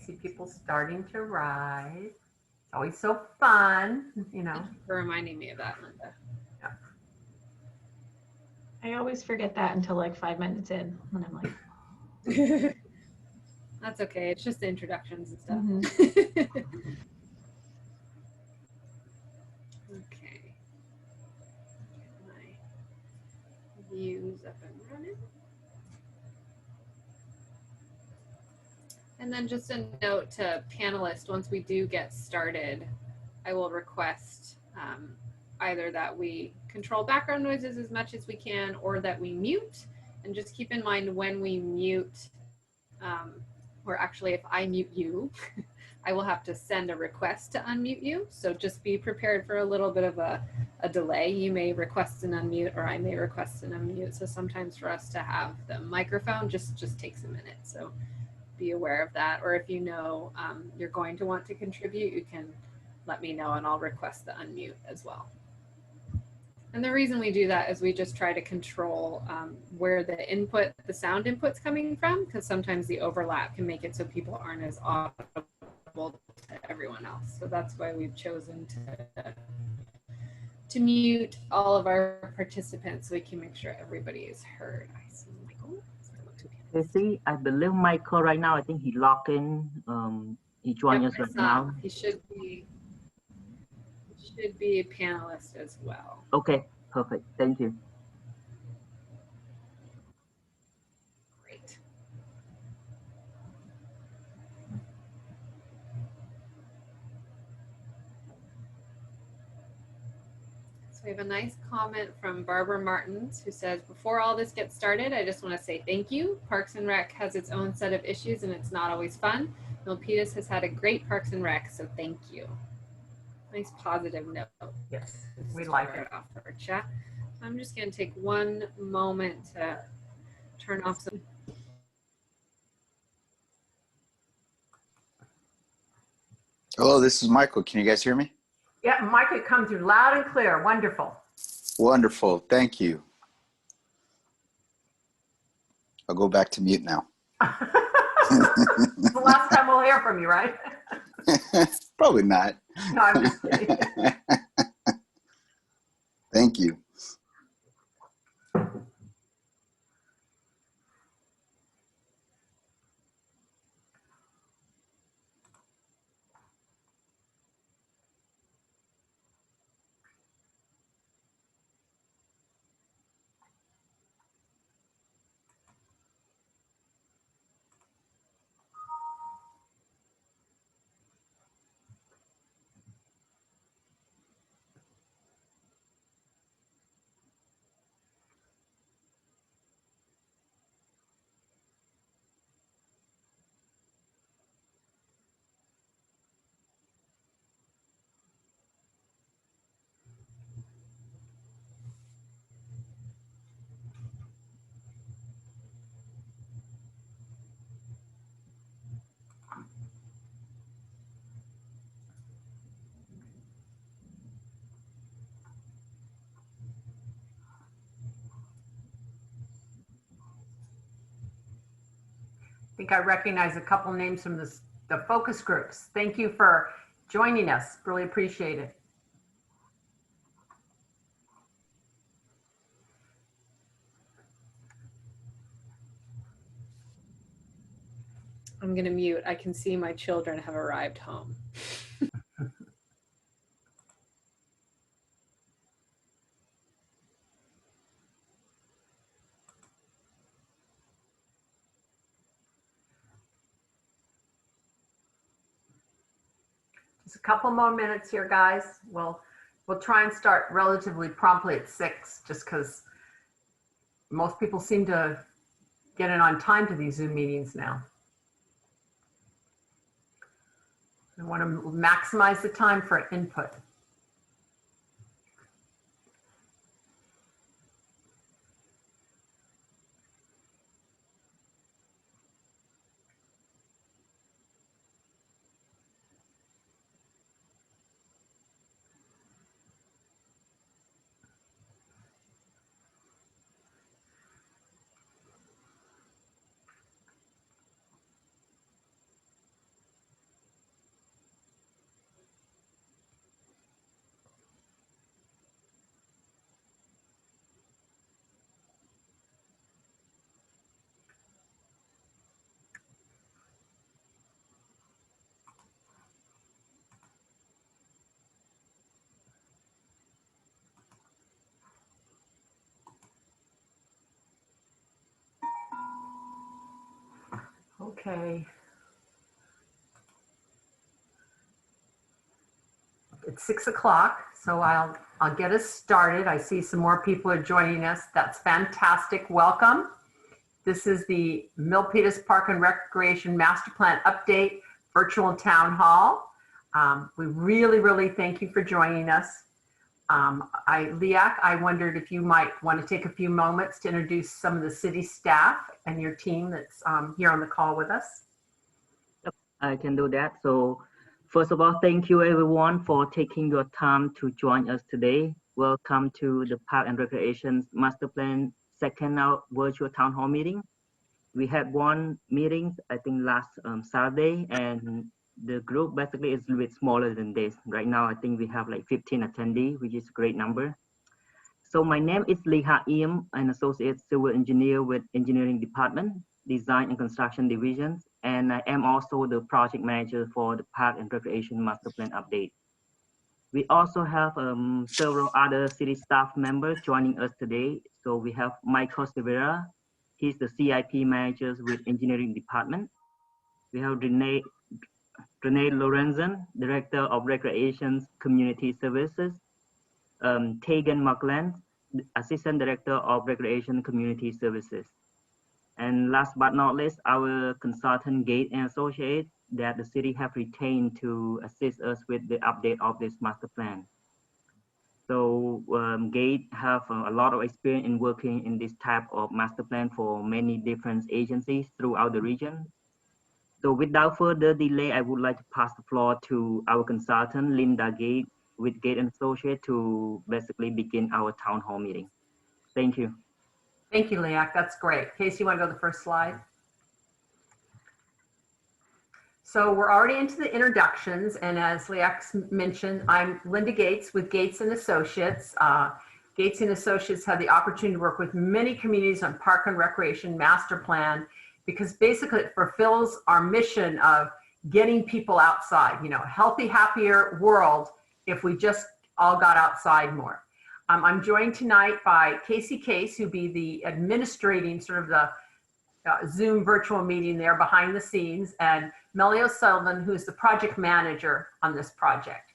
see people starting to write. It's always so fun, you know. Thank you for reminding me of that, Linda. Yeah. I always forget that until like 5 minutes in, when I'm like, That's okay. It's just the introductions and stuff. mm-hmm. Okay. Get my views up and running. And then just a note to panelists, once we do get started, I will request either that we control background noises as much as we can, or that we mute. And just keep in mind when we mute, or actually if I mute you, I will have to send a request to unmute you. So just be prepared for a little bit of a delay. You may request an unmute, or I may request an unmute. So sometimes for us to have the microphone just takes a minute. So be aware of that. Or if you know you're going to want to contribute, you can let me know and I'll request the unmute as well. And the reason we do that is we just try to control where the sound input's coming from, because sometimes the overlap can make it so people aren't as audible to everyone else. So that's why we've chosen to mute all of our participants so we can make sure everybody is heard. I see Michael. See, I believe Michael right now, I think he logged in. He joined us right now. He should be a panelist as well. Okay, perfect. Thank you. Great. So we have a nice comment from Barbara Martins, who says, before all this gets started, I just want to say thank you. Parks and Rec has its own set of issues and it's not always fun. Milpitas has had a great Parks and Rec, so thank you. Nice positive note. Yes, we like it. Off our chat. So I'm just going to take one moment to turn off some. Hello, this is Michael. Can you guys hear me? Yeah, Mike, it comes through loud and clear. Wonderful. Wonderful. Thank you. I'll go back to mute now. It's the last time we'll hear from you, right? Probably not. No, I'm just kidding. Thank you. I think I recognize a couple names from the focus groups. Thank you for joining us. Really appreciate it. I'm going to mute. I can see my children have arrived home. Just a couple more minutes here, guys. We'll try and start relatively promptly at 6, just because most people seem to get in on time to these Zoom meetings now. I want to maximize the time for input. Okay. It's 6 o'clock, so I'll get us started. I see some more people are joining us. That's fantastic. Welcome. This is the Milpitas Park and Recreation Master Plan Update Virtual Town Hall. We really thank you for joining us. Liak, I wondered if you might want to take a few moments to introduce some of the city staff and your team that's here on the call with us. I can do that. So first of all, thank you everyone for taking your time to join us today. Welcome to the Park and Recreation Master Plan second virtual town hall meeting. We had one meeting, I think last Saturday, and the group basically is a little bit smaller than this. Right now, I think we have like 15 attendees, which is a great number. So my name is Lee Ha Iem, an associate civil engineer with Engineering Department, Design and Construction Divisions, and I am also the project manager for the Park and Recreation Master Plan update. We also have several other city staff members joining us today. So we have Michael Severa, he's the CIP manager with Engineering Department. We have Renee Lorenzen, Director of Recreation Community Services. Tegan McLean, Assistant Director of Recreation Community Services. And last but not least, our consultant Gate and Associates that the city have retained to assist us with the update of this master plan. So Gate have a lot of experience in working in this type of master plan for many different agencies throughout the region. So without further delay, I would like to pass the floor to our consultant, Linda Gate, with Gate and Associate to basically begin our town hall meeting. Thank you. Thank you, Liak. That's great. Casey, you want to go to the first slide? So we're already into the introductions, and as Liak mentioned, I'm Linda Gates with Gates and Associates. Gates and Associates had the opportunity to work with many communities on Park and Recreation Master Plan because basically it fulfills our mission of getting people outside, you know, a healthy, happier world if we just all got outside more. I'm joined tonight by Casey Case, who'll be the administrating sort of the Zoom virtual meeting there behind the scenes, and Melly O'Sullivan, who's the project manager on this project.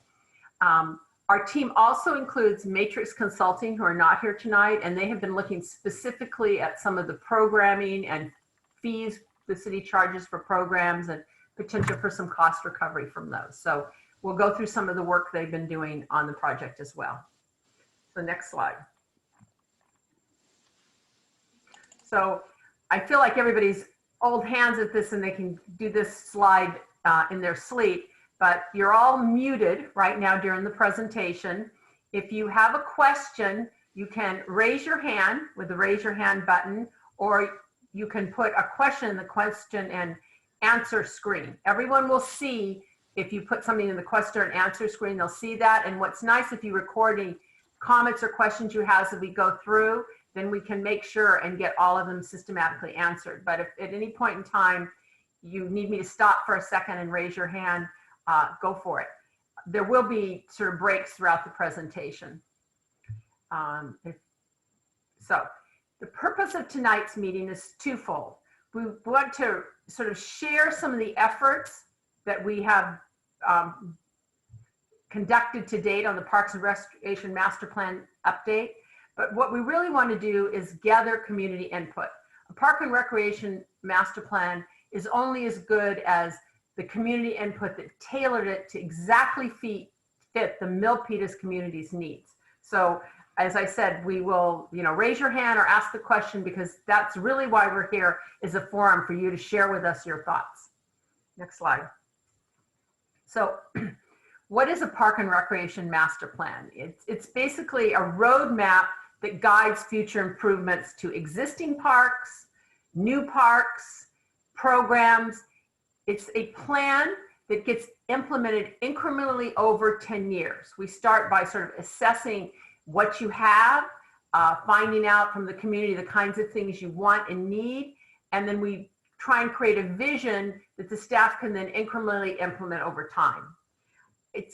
Our team also includes Matrix Consulting, who are not here tonight, and they have been looking specifically at some of the programming and fees the city charges for programs and potential for some cost recovery from those. So we'll go through some of the work they've been doing on the project as well. So next slide. So I feel like everybody's old hands at this and they can do this slide in their sleep, but you're all muted right now during the presentation. If you have a question, you can raise your hand with the raise your hand button, or you can put a question in the question and answer screen. Everyone will see if you put something in the question and answer screen, they'll see that. And what's nice, if you record any comments or questions you have as we go through, then we can make sure and get all of them systematically answered. But if at any point in time you need me to stop for a second and raise your hand, go for it. There will be sort of breaks throughout the presentation. So the purpose of tonight's meeting is twofold. We want to sort of share some of the efforts that we have conducted to date on the Parks and Recreation Master Plan update. But what we really want to do is gather community input. A Park and Recreation Master Plan is only as good as the community input that tailored it to exactly fit the Milpitas community's needs. So as I said, we will, raise your hand or ask the question, because that's really why we're here, is a forum for you to share with us your thoughts. Next slide. So what is a Park and Recreation Master Plan? It's basically a roadmap that guides future improvements to existing parks, new parks, programs. It's a plan that gets implemented incrementally over 10 years. We start by sort of assessing what you have, finding out from the community the kinds of things you want and need, and then we try and create a vision that the staff can then incrementally implement over time.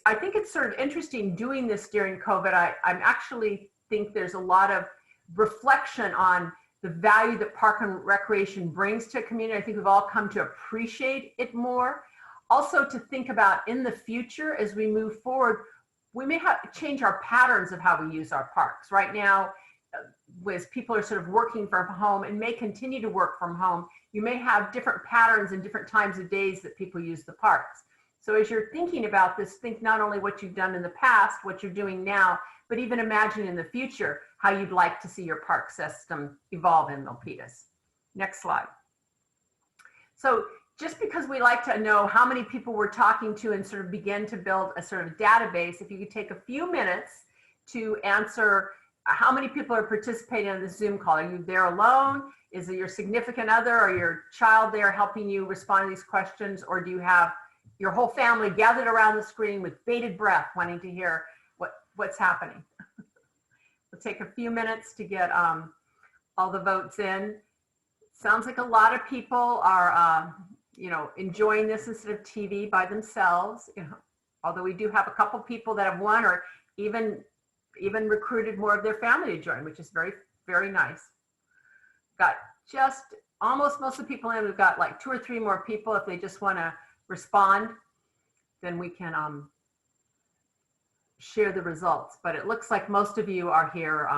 I think it's sort of interesting doing this during COVID. I actually think there's a lot of reflection on the value that park and recreation brings to a community. I think we've all come to appreciate it more. Also to think about in the future as we move forward, we may have to change our patterns of how we use our parks. Right now, as people are sort of working from home and may continue to work from home, you may have different patterns and different times of days that people use the parks. So as you're thinking about this, think not only what you've done in the past, what you're doing now, but even imagine in the future how you'd like to see your park system evolve in Milpitas. Next slide. So just because we like to know how many people we're talking to and sort of begin to build a sort of database, if you could take a few minutes to answer how many people are participating on the Zoom call. Are you there alone? Is it your significant other or your child there helping you respond to these questions? Or do you have your whole family gathered around the screen with bated breath wanting to hear what's happening? We'll take a few minutes to get all the votes in. Sounds like a lot of people are enjoying this instead of TV by themselves. Although we do have a couple people that have won or even recruited more of their family to join, which is very, very nice. Got just almost most of the people in. We've got like 2 or 3 more people. If they just want to respond, then we can share the results. But it looks like most of you are here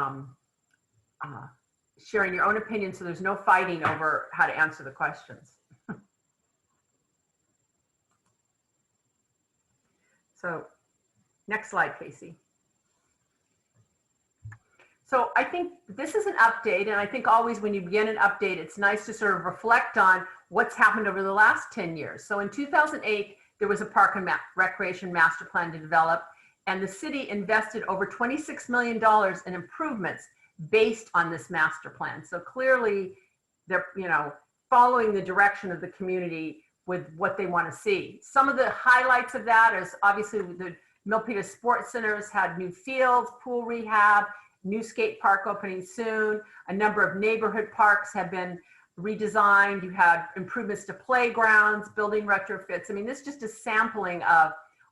sharing your own opinion, so there's no fighting over how to answer the questions. So next slide, Casey. So I think this is an update, and I think always when you begin an update, it's nice to sort of reflect on what's happened over the last 10 years. So in 2008, there was a park and recreation master plan to develop, and the city invested over $26 million in improvements based on this master plan. So clearly they're, following the direction of the community with what they want to see. Some of the highlights of that is obviously the Milpitas Sports Centers had new fields, pool rehab, new skate park opening soon. A number of neighborhood parks have been redesigned. You had improvements to playgrounds, building retrofits. I mean, this is just a sampling of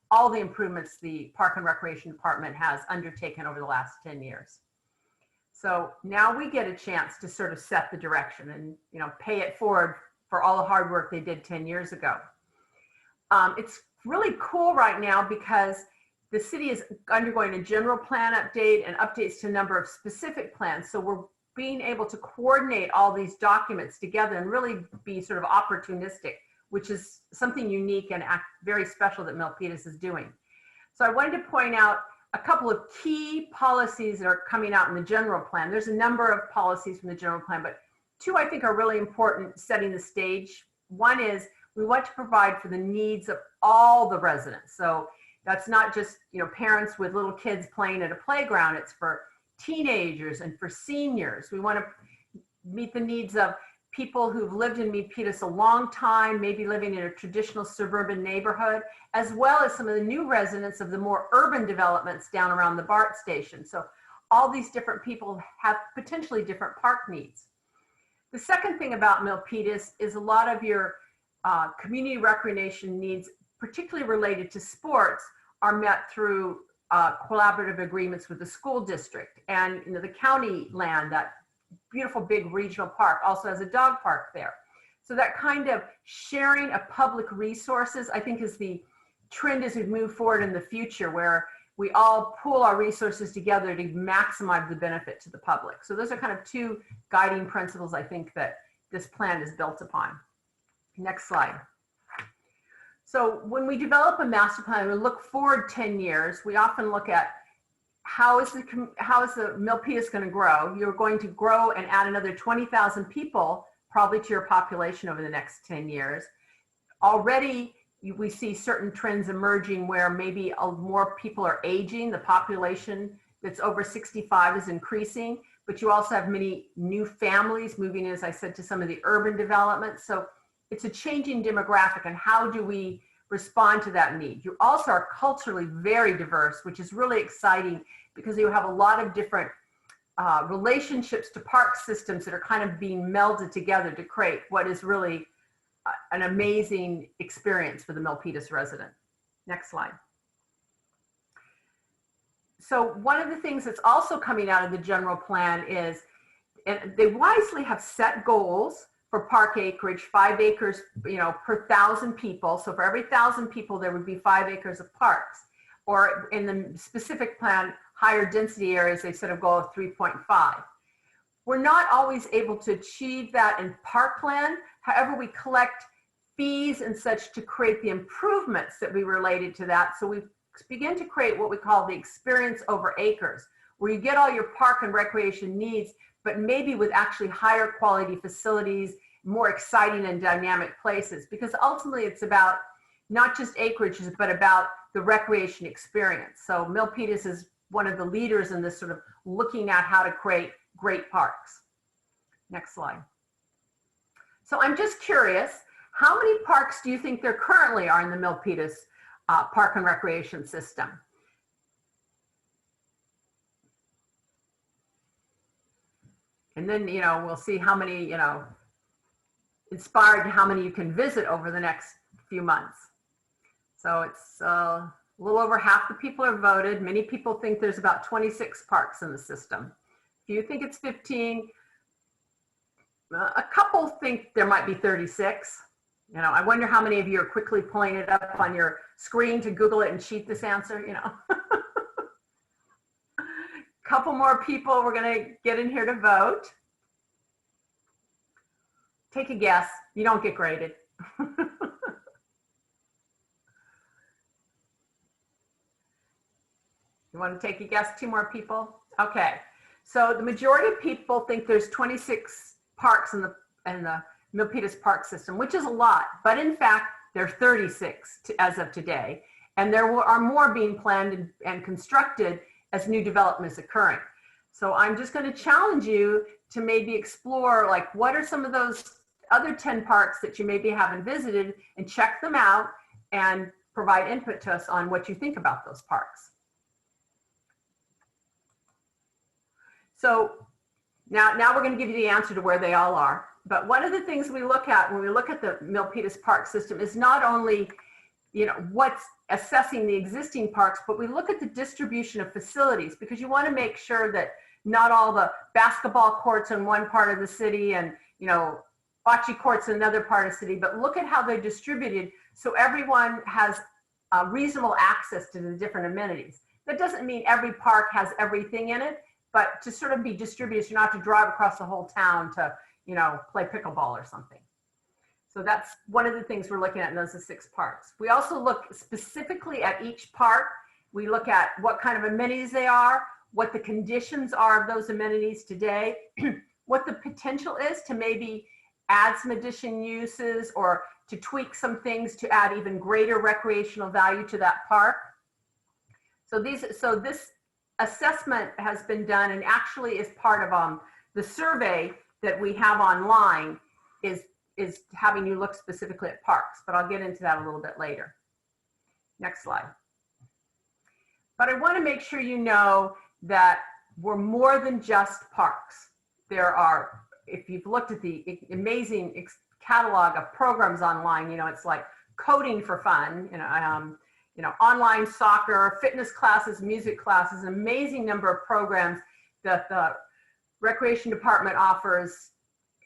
all the improvements the Park and Recreation Department has undertaken over the last 10 years. So now we get a chance to sort of set the direction and, pay it forward for all the hard work they did 10 years ago. It's really cool right now because the city is undergoing a general plan update and updates to a number of specific plans. So we're being able to coordinate all these documents together and really be sort of opportunistic, which is something unique and very special that Milpitas is doing. So I wanted to point out a couple of key policies that are coming out in the general plan. There's a number of policies from the general plan, but 2 I think are really important setting the stage. One is we want to provide for the needs of all the residents. So that's not just parents with little kids playing at a playground. It's for teenagers and for seniors. We want to meet the needs of people who've lived in Milpitas a long time, maybe living in a traditional suburban neighborhood, as well as some of the new residents of the more urban developments down around the BART station. So all these different people have potentially different park needs. The second thing about Milpitas is a lot of your community recreation needs, particularly related to sports, are met through collaborative agreements with the school district. And the county land, that beautiful big regional park, also has a dog park there. So that kind of sharing of public resources, I think, is the trend as we move forward in the future, where we all pool our resources together to maximize the benefit to the public. So those are kind of 2 guiding principles I think that this plan is built upon. Next slide. So when we develop a master plan, we look forward 10 years, we often look at how is the Milpitas going to grow? You're going to grow and add another 20,000 people probably to your population over the next 10 years. Already we see certain trends emerging where maybe more people are aging. The population that's over 65 is increasing, but you also have many new families moving in, as I said, to some of the urban developments. So it's a changing demographic, and how do we respond to that need? You also are culturally very diverse, which is really exciting because you have a lot of different relationships to park systems that are kind of being melded together to create what is really an amazing experience for the Milpitas resident. Next slide. So one of the things that's also coming out of the general plan is and they wisely have set goals for park acreage, 5 acres, per 1,000 people. So for every 1,000 people, there would be 5 acres of parks. Or in the specific plan, higher density areas, they set a goal of 3.5. We're not always able to achieve that in parkland. However, we collect fees and such to create the improvements that we related to that. So we begin to create what we call the experience over acres, where you get all your park and recreation needs, but maybe with actually higher quality facilities, more exciting and dynamic places. Because ultimately it's about not just acreage, but about the recreation experience. So Milpitas is one of the leaders in this sort of looking at how to create great parks. Next slide. So I'm just curious, how many parks do you think there currently are in the Milpitas park and recreation system? And then, we'll see how many, inspired how many you can visit over the next few months. So it's a little over half the people are voted. Many people think there's about 26 parks in the system. If you think it's 15, a couple think there might be 36. I wonder how many of you are quickly pulling it up on your screen to Google it and cheat this answer, Couple more people we're going to get in here to vote. Take a guess. You don't get graded. You want to take a guess? 2 more people? Okay. So the majority of people think there's 26 parks in the Milpitas park system, which is a lot. But in fact, there are 36 as of today. And there are more being planned and constructed as new development is occurring. So I'm just going to challenge you to maybe explore, like, what are some of those other 10 parks that you maybe haven't visited, and check them out and provide input to us on what you think about those parks. So now we're going to give you the answer to where they all are. But one of the things we look at when we look at the Milpitas park system is not only, what's assessing the existing parks, but we look at the distribution of facilities, because you want to make sure that not all the basketball courts in one part of the city and, bocce courts in another part of the city, but look at how they're distributed so everyone has reasonable access to the different amenities. That doesn't mean every park has everything in it, but to sort of be distributed, so you don't have to drive across the whole town to, play pickleball or something. So that's one of the things we're looking at in those 6 parks. We also look specifically at each park. We look at what kind of amenities they are, what the conditions are of those amenities today, what the potential is to maybe add some addition uses or to tweak some things to add even greater recreational value to that park. So this assessment has been done, and actually is part of the survey that we have online is having you look specifically at parks, but I'll get into that a little bit later. Next slide. But I want to make sure you know that we're more than just parks. There are, if you've looked at the amazing catalog of programs online, it's like coding for fun, online soccer, fitness classes, music classes, an amazing number of programs that the Recreation Department offers.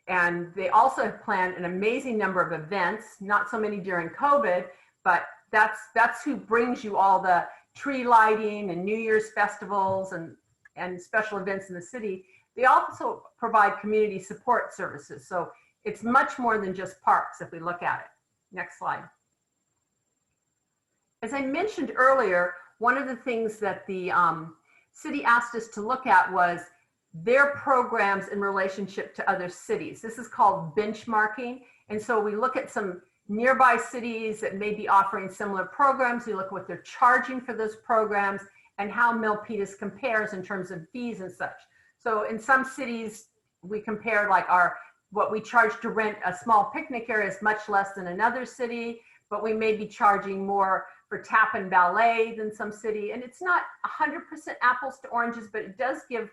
And they also have planned an amazing number of events, not so many during COVID, but that's who brings you all the tree lighting and New Year's festivals and special events in the city. They also provide community support services. So it's much more than just parks if we look at it. Next slide. As I mentioned earlier, one of the things that the city asked us to look at was their programs in relationship to other cities. This is called benchmarking. And so we look at some nearby cities that may be offering similar programs. We look at what they're charging for those programs and how Milpitas compares in terms of fees and such. So in some cities, we compared like what we charge to rent a small picnic area is much less than another city, but we may be charging more for tap and ballet than some city. And it's not 100% apples to oranges, but it does give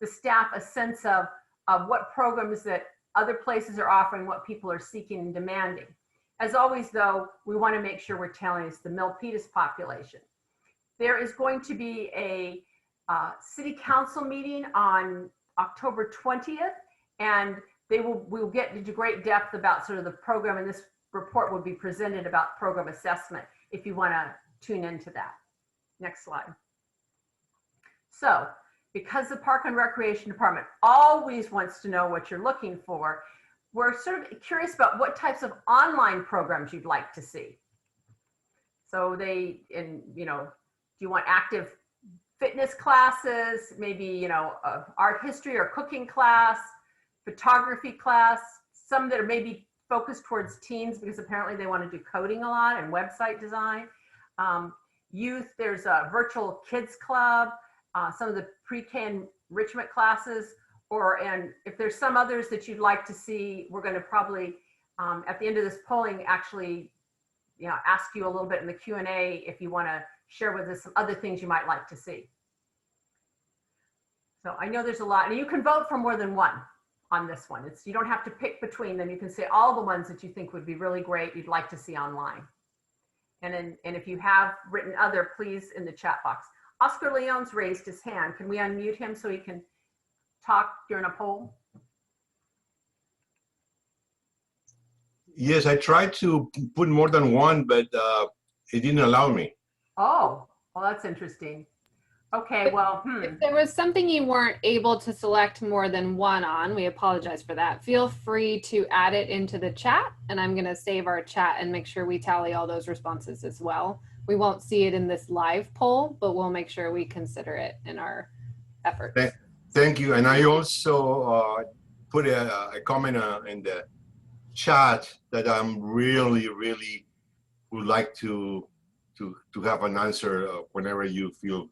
the staff a sense of what programs that other places are offering, what people are seeking and demanding. As always, though, we want to make sure we're telling us the Milpitas population. There is going to be a city council meeting on October 20th, And we will get into great depth about sort of the program, and this report will be presented about program assessment if you want to tune into that. Next slide. So, because the Park and Recreation Department always wants to know what you're looking for, we're sort of curious about what types of online programs you'd like to see. So do you want active fitness classes, maybe, art history or cooking class, photography class, some that are maybe focused towards teens because apparently they want to do coding a lot and website design. Youth, there's a virtual kids club, some of the pre-K enrichment classes, and if there's some others that you'd like to see, we're going to probably, at the end of this polling, actually, ask you a little bit in the Q&A if you want to share with us some other things you might like to see. So I know there's a lot, and you can vote for more than one on this one. You don't have to pick between them. You can say all the ones that you think would be really great, you'd like to see online. And if you have written other, please in the chat box. Oscar Leon's raised his hand. Can we unmute him so he can talk during a poll? Yes, I tried to put more than one, but it didn't allow me. Oh, well, that's interesting. Okay, well, If there was something you weren't able to select more than one on, we apologize for that. Feel free to add it into the chat, and I'm going to save our chat and make sure we tally all those responses as well. We won't see it in this live poll, but we'll make sure we consider it in our efforts. Thank you. And I also put a comment in the chat that I'm really would like to have an answer whenever you feel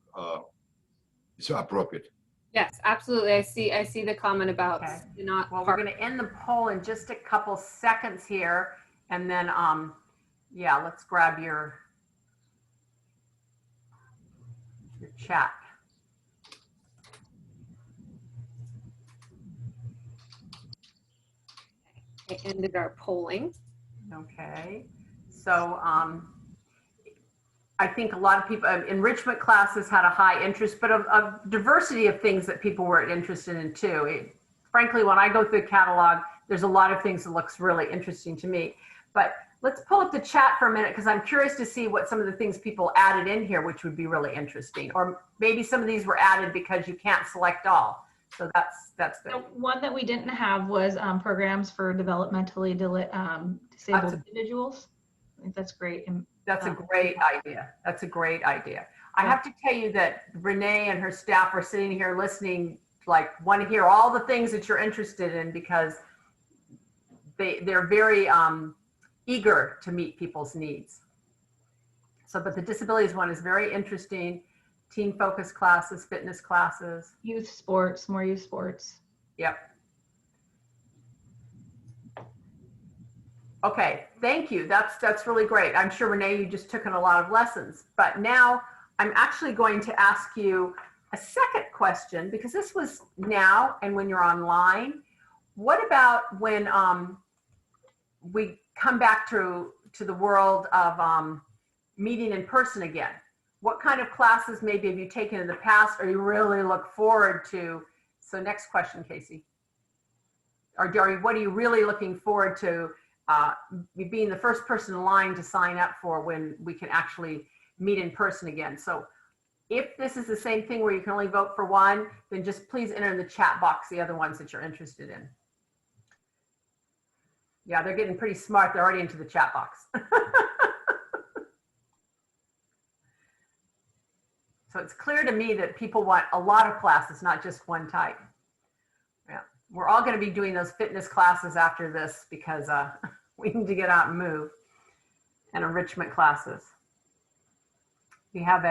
it's appropriate. Yes, absolutely. I see the comment about not. Well, we're going to end the poll in just a couple seconds here, and then yeah, let's grab your chat. I ended our polling. Okay, so I think a lot of people, enrichment classes had a high interest, but a diversity of things that people were interested in too. Frankly, when I go through the catalog, there's a lot of things that looks really interesting to me. But let's pull up the chat for a minute because I'm curious to see what some of the things people added in here, which would be really interesting. Or maybe some of these were added because you can't select all. So that's good. So one that we didn't have was programs for developmentally disabled individuals. I think that's great. And, that's a great idea. That's a great idea. I have to tell you that Renee and her staff are sitting here listening, like want to hear all the things that you're interested in because they're very eager to meet people's needs. So, but the disabilities one is very interesting. Teen focus classes, fitness classes. youth sports, more youth sports. Yep. Okay, thank you. That's really great. I'm sure, Renee, you just took in a lot of lessons. But now I'm actually going to ask you a second question because this was now and when you're online. What about when we come back to the world of meeting in person again? What kind of classes maybe have you taken in the past or you really look forward to? So next question, Casey. Or what are you really looking forward to being the first person in line to sign up for when we can actually meet in person again? So if this is the same thing where you can only vote for one, then just please enter in the chat box the other ones that you're interested in. Yeah, they're getting pretty smart. They're already into the chat box. So it's clear to me that people want a lot of classes, not just one type. Yeah, we're all going to be doing those fitness classes after this because we need to get out and move, and enrichment classes. We have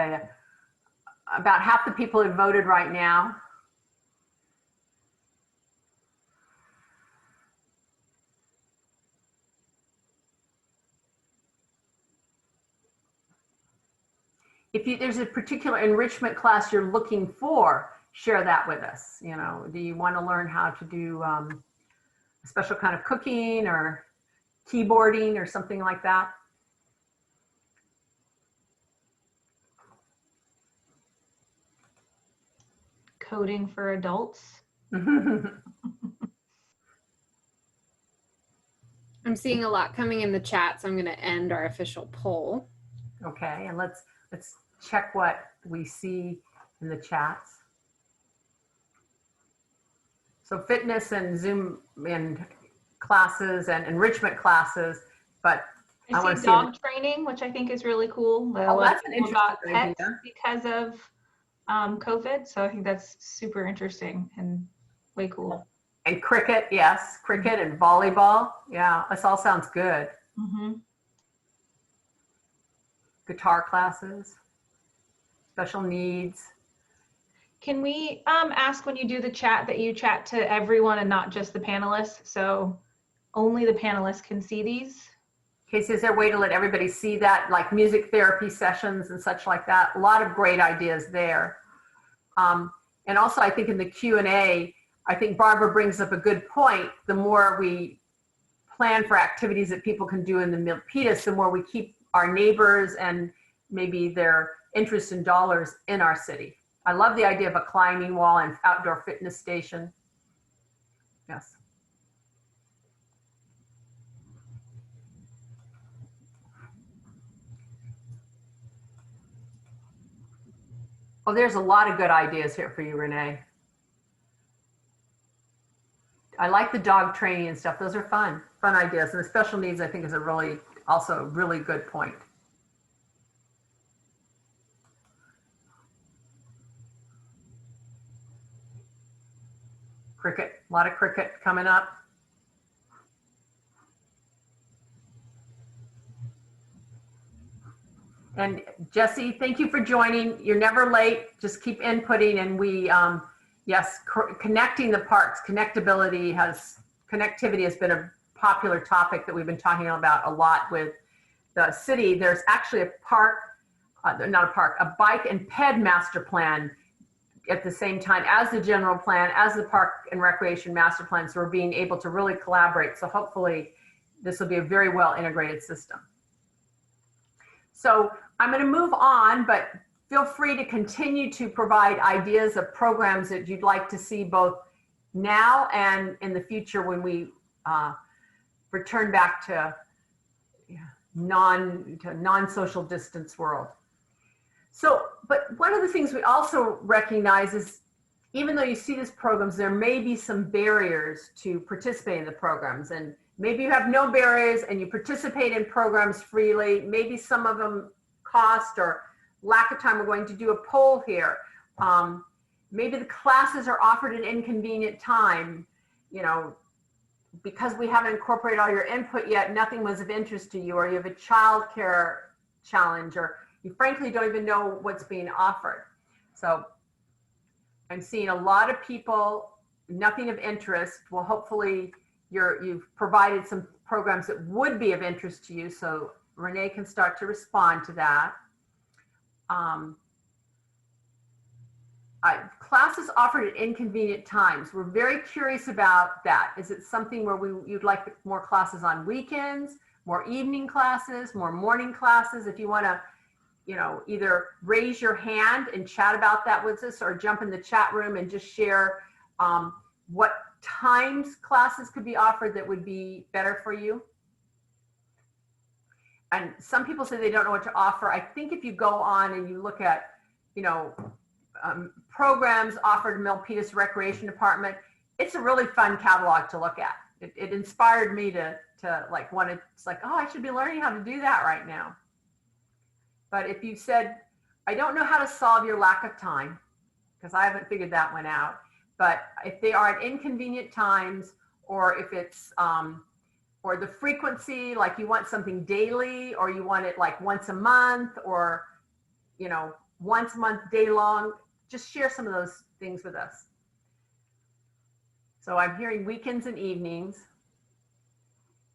about half the people who voted right now. If there's a particular enrichment class you're looking for, share that with us. You know, do you want to learn how to do a special kind of cooking or keyboarding or something like that? Coding for adults. I'm seeing a lot coming in the chat, so I'm going to end our official poll. Okay, and let's check what we see in the chats. So fitness and Zoom and classes and enrichment classes, but I want I to see see. dog training, which I think is really cool. Oh, that's an People got interesting pets idea. because of COVID. So I think that's super interesting and way cool. And cricket, yes, cricket and volleyball. Yeah, this all sounds good. Mm-hmm. Guitar classes, special needs. Can we ask when you do the chat that you chat to everyone and not just the panelists? So only the panelists can see these? Casey, is there a way to let everybody see that, like music therapy sessions and such like that? A lot of great ideas there. And also, I think in the Q&A, I think Barbara brings up a good point. The more we plan for activities that people can do in the Milpitas, the more we keep our neighbors and maybe their interest in dollars in our city. I love the idea of a climbing wall and outdoor fitness station. Yes. Oh, there's a lot of good ideas here for you, Renee. I like the dog training and stuff. Those are fun ideas. And the special needs, I think, is also a really good point. Cricket, a lot of cricket coming up. And Jesse, thank you for joining. You're never late. Just keep inputting, and we, yes, connecting the parks, connectivity has been a popular topic that we've been talking about a lot with the city. There's actually a park, not a park, a bike and ped master plan at the same time as the general plan, as the park and recreation master plan. So we're being able to really collaborate. So hopefully this will be a very well integrated system. So I'm going to move on, but feel free to continue to provide ideas of programs that you'd like to see both now and in the future when we return back to non-social distance world. So, but one of the things we also recognize is even though you see these programs, there may be some barriers to participate in the programs. And maybe you have no barriers and you participate in programs freely. Maybe some of them cost or lack of time. We're going to do a poll here. Maybe the classes are offered at inconvenient time. You know, because we haven't incorporated all your input yet, nothing was of interest to you, or you have a childcare challenge, or you frankly don't even know what's being offered. So I'm seeing a lot of people, nothing of interest. Well, hopefully you've provided some programs that would be of interest to you, so Renee can start to respond to that. Classes offered at inconvenient times. We're very curious about that. Is it something where you'd like more classes on weekends, more evening classes, more morning classes? If you want to, you know, either raise your hand and chat about that with us, or jump in the chat room and just share what times classes could be offered that would be better for you. And some people say they don't know what to offer. I think if you go on and you look at, you know, programs offered in Milpitas Recreation Department, it's a really fun catalog to look at. It inspired me to like want to, it's like, oh, I should be learning how to do that right now. But if you said, I don't know how to solve your lack of time, because I haven't figured that one out, but if they are at inconvenient times, or if it's, or the frequency, like you want something daily, or you want it like once a month, or, you know, once a month, day long, just share some of those things with us. So I'm hearing weekends and evenings.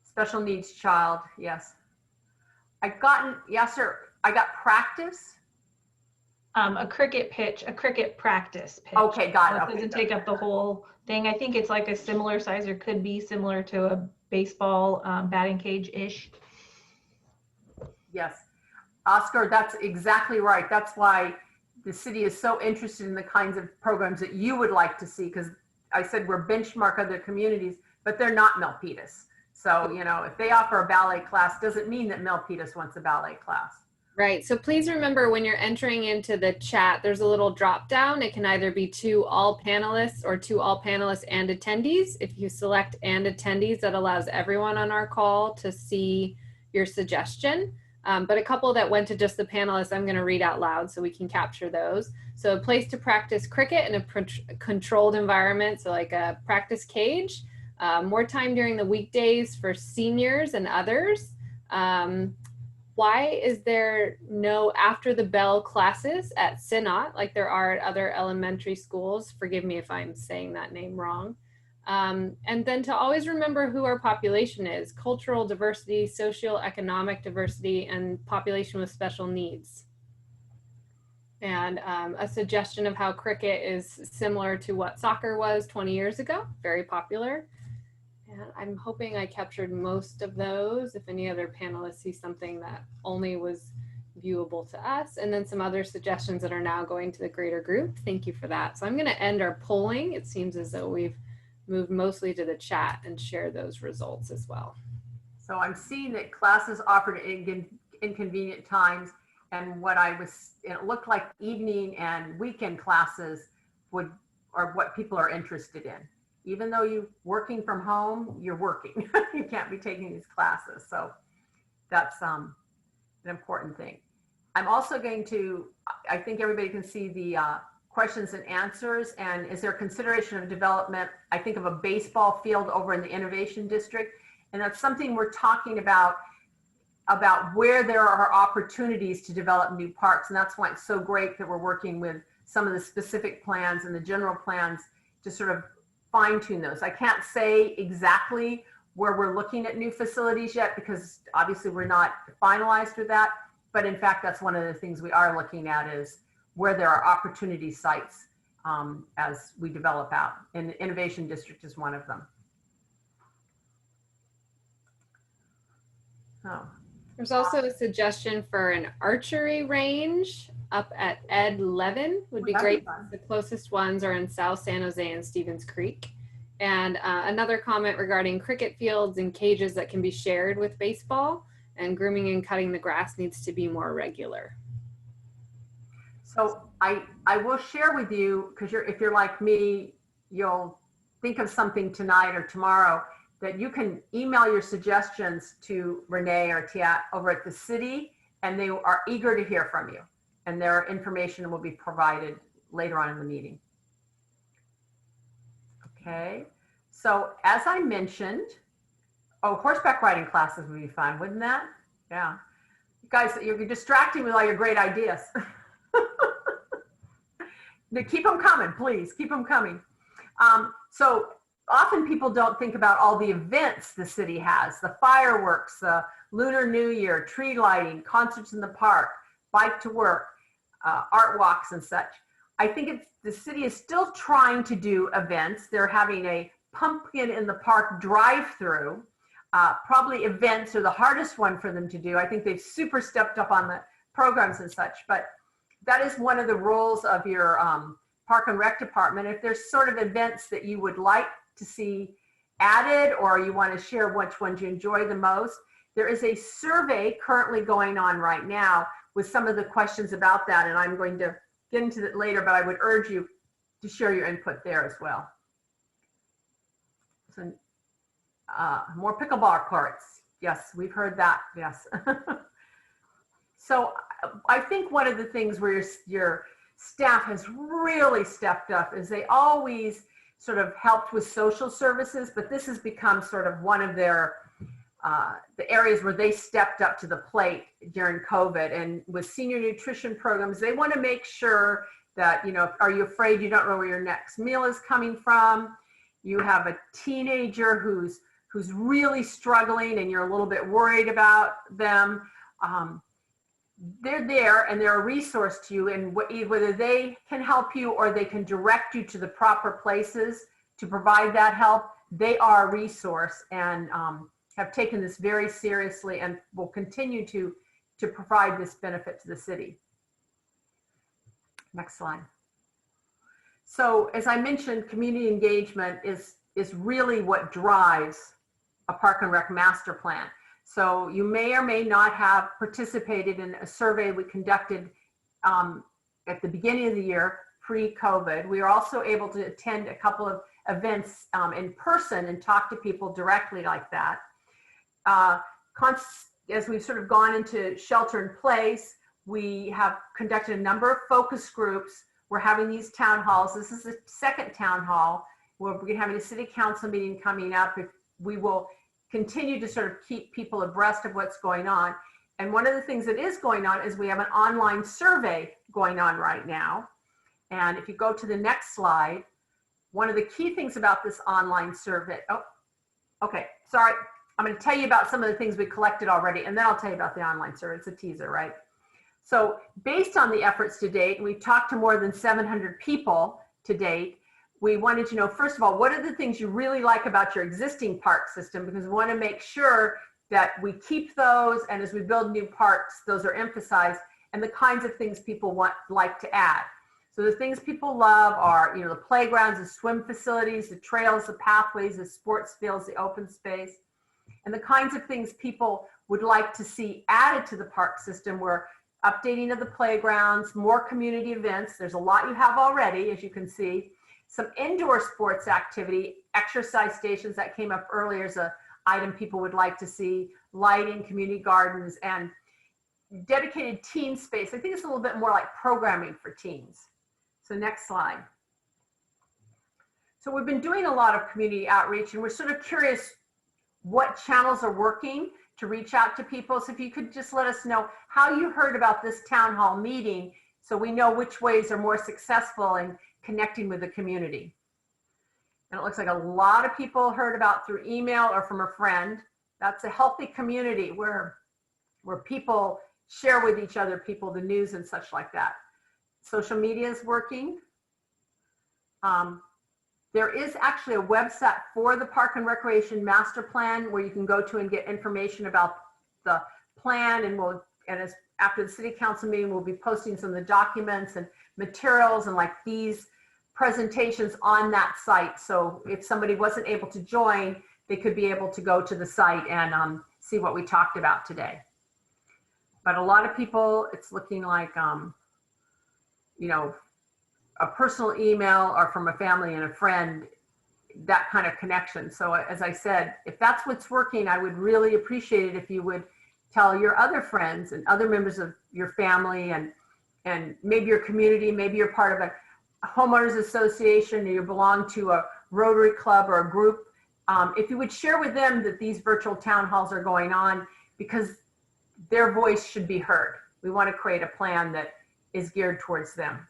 Special needs child, yes. Yes, sir. I got practice. A cricket pitch, a cricket practice pitch. Okay, got it. So it Okay, doesn't take up the whole thing. I think it's like a similar size, or could be similar to a baseball batting cage-ish. Yes. Oscar, that's exactly right. That's why the city is so interested in the kinds of programs that you would like to see, because I said we're benchmark other communities, but they're not Milpitas. So, you know, if they offer a ballet class, doesn't mean that Milpitas wants a ballet class. Right. So please remember when you're entering into the chat, there's a little drop down. It can either be to all panelists or to all panelists and attendees. If you select and attendees, that allows everyone on our call to see your suggestion. But a couple that went to just the panelists, I'm going to read out loud so we can capture those. So a place to practice cricket in a controlled environment, so like a practice cage. More time during the weekdays for seniors and others. Why is there no after the bell classes at Synod like there are at other elementary schools? Forgive me if I'm saying that name wrong. And then to always remember who our population is: cultural diversity, socioeconomic diversity, and population with special needs. And a suggestion of how cricket is similar to what soccer was 20 years ago, very popular. And I'm hoping I captured most of those. If any other panelists see something that only was viewable to us, and then some other suggestions that are now going to the greater group. Thank you for that. So I'm going to end our polling. It seems as though we've moved mostly to the chat and share those results as well. So I'm seeing that classes offered at inconvenient times, and it looked like evening and weekend classes are what people are interested in. Even though you're working from home, you're working. You can't be taking these classes. So that's an important thing. I'm also going to, I think everybody can see the questions and answers. And is there consideration of development? I think of a baseball field over in the Innovation District. And that's something we're talking about where there are opportunities to develop new parks. And that's why it's so great that we're working with some of the specific plans and the general plans to sort of fine tune those. I can't say exactly where we're looking at new facilities yet because obviously we're not finalized with that. But in fact, that's one of the things we are looking at is where there are opportunity sites as we develop out. And the Innovation District is one of them. Oh. There's also a suggestion for an archery range up at Ed Levin. Would be great. The closest ones are in South San Jose and Stevens Creek. And another comment regarding cricket fields and cages that can be shared with baseball, and grooming and cutting the grass needs to be more regular. So I will share with you, because if you're like me, you'll think of something tonight or tomorrow, that you can email your suggestions to Renee or Tiat over at the city, and they are eager to hear from you. And their information will be provided later on in the meeting. Okay, so as I mentioned, horseback riding classes would be fun, wouldn't that? Yeah. You guys, you're distracting me with all your great ideas. Keep them coming, please, keep them coming. So often people don't think about all the events the city has: the fireworks, the Lunar New Year, tree lighting, concerts in the park, bike to work, art walks and such. I think the city is still trying to do events. They're having a pumpkin in the park drive-through. Probably events are the hardest one for them to do. I think they've super stepped up on the programs and such, but that is one of the roles of your Park and Rec department. If there's sort of events that you would like to see added, or you want to share which ones you enjoy the most, there is a survey currently going on right now with some of the questions about that, and I'm going to get into that later, but I would urge you to share your input there as well. So, more pickleball courts. Yes, we've heard that, yes. So I think one of the things where your staff has really stepped up is they always sort of helped with social services, but this has become sort of one of their the areas where they stepped up to the plate during COVID. And with senior nutrition programs, they want to make sure that, you know, are you afraid you don't know where your next meal is coming from? You have a teenager who's really struggling and you're a little bit worried about them. They're there and they're a resource to you, and whether they can help you or they can direct you to the proper places to provide that help, they are a resource and have taken this very seriously and will continue to provide this benefit to the city. Next slide. So as I mentioned, community engagement is really what drives a Park and Rec master plan. So you may or may not have participated in a survey we conducted at the beginning of the year, pre-COVID. We were also able to attend a couple of events in person and talk to people directly like that. As we've sort of gone into shelter in place, we have conducted a number of focus groups. We're having these town halls. This is the second town hall. We're having a city council meeting coming up. We will continue to sort of keep people abreast of what's going on. And one of the things that is going on is we have an online survey going on right now. And if you go to the next slide, one of the key things about this online survey, okay, sorry. I'm going to tell you about some of the things we collected already, and then I'll tell you about the online survey. It's a teaser, right? So based on the efforts to date, and we've talked to more than 700 people to date, we wanted to know, first of all, what are the things you really like about your existing park system? Because we want to make sure that we keep those, and as we build new parks, those are emphasized, and the kinds of things people like to add. So the things people love are, the playgrounds, the swim facilities, the trails, the pathways, the sports fields, the open space. And the kinds of things people would like to see added to the park system were updating of the playgrounds, more community events. There's a lot you have already, as you can see. Some indoor sports activity, exercise stations that came up earlier as an item people would like to see, lighting, community gardens, and dedicated teen space. I think it's a little bit more like programming for teens. So next slide. So we've been doing a lot of community outreach, and we're sort of curious what channels are working to reach out to people. So if you could just let us know how you heard about this town hall meeting, so we know which ways are more successful in connecting with the community. And it looks like a lot of people heard about through email or from a friend. That's a healthy community where people share with each other, the news and such like that. Social media is working. There is actually a website for the Park and Recreation Master Plan where you can go to and get information about the plan, and after the City Council meeting, we'll be posting some of the documents and materials and like these presentations on that site. So if somebody wasn't able to join, they could be able to go to the site and see what we talked about today. But a lot of people, it's looking like, a personal email or from a family and a friend, that kind of connection. So as I said, if that's what's working, I would really appreciate it if you would tell your other friends and other members of your family and maybe your community, maybe you're part of a homeowners association or you belong to a Rotary Club or a group. If you would share with them that these virtual town halls are going on, because their voice should be heard. We want to create a plan that is geared towards them.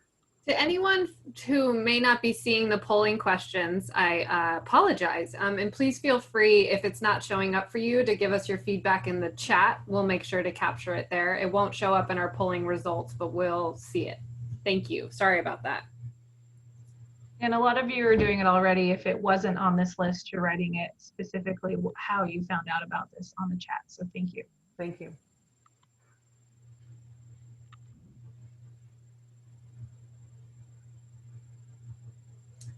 To anyone who may not be seeing the polling questions, I apologize. And please feel free, if it's not showing up for you, to give us your feedback in the chat. We'll make sure to capture it there. It won't show up in our polling results, but we'll see it. Thank you. Sorry about that. And a lot of you are doing it already. If it wasn't on this list, you're writing it specifically how you found out about this on the chat. So thank you. Thank you.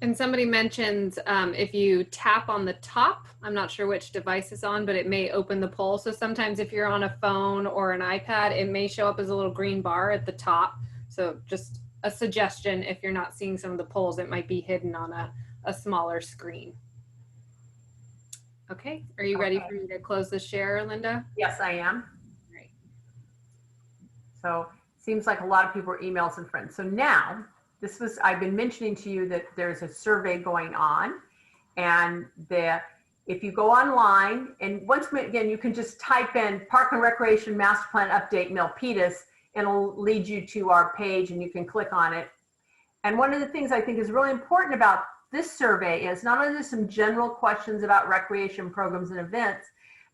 And somebody mentioned if you tap on the top, I'm not sure which device it's on, but it may open the poll. So sometimes if you're on a phone or an iPad, it may show up as a little green bar at the top. So just a suggestion, if you're not seeing some of the polls, it might be hidden on a smaller screen. Okay, are you ready for me to close the share, Linda? Yes, I am. Great. So seems like a lot of people are emails and friends. So now, I've been mentioning to you that there's a survey going on, and if you go online, and once again, you can just type in Park and Recreation Master Plan Update Milpitas, and it'll lead you to our page and you can click on it. And one of the things I think is really important about this survey is not only there's some general questions about recreation programs and events,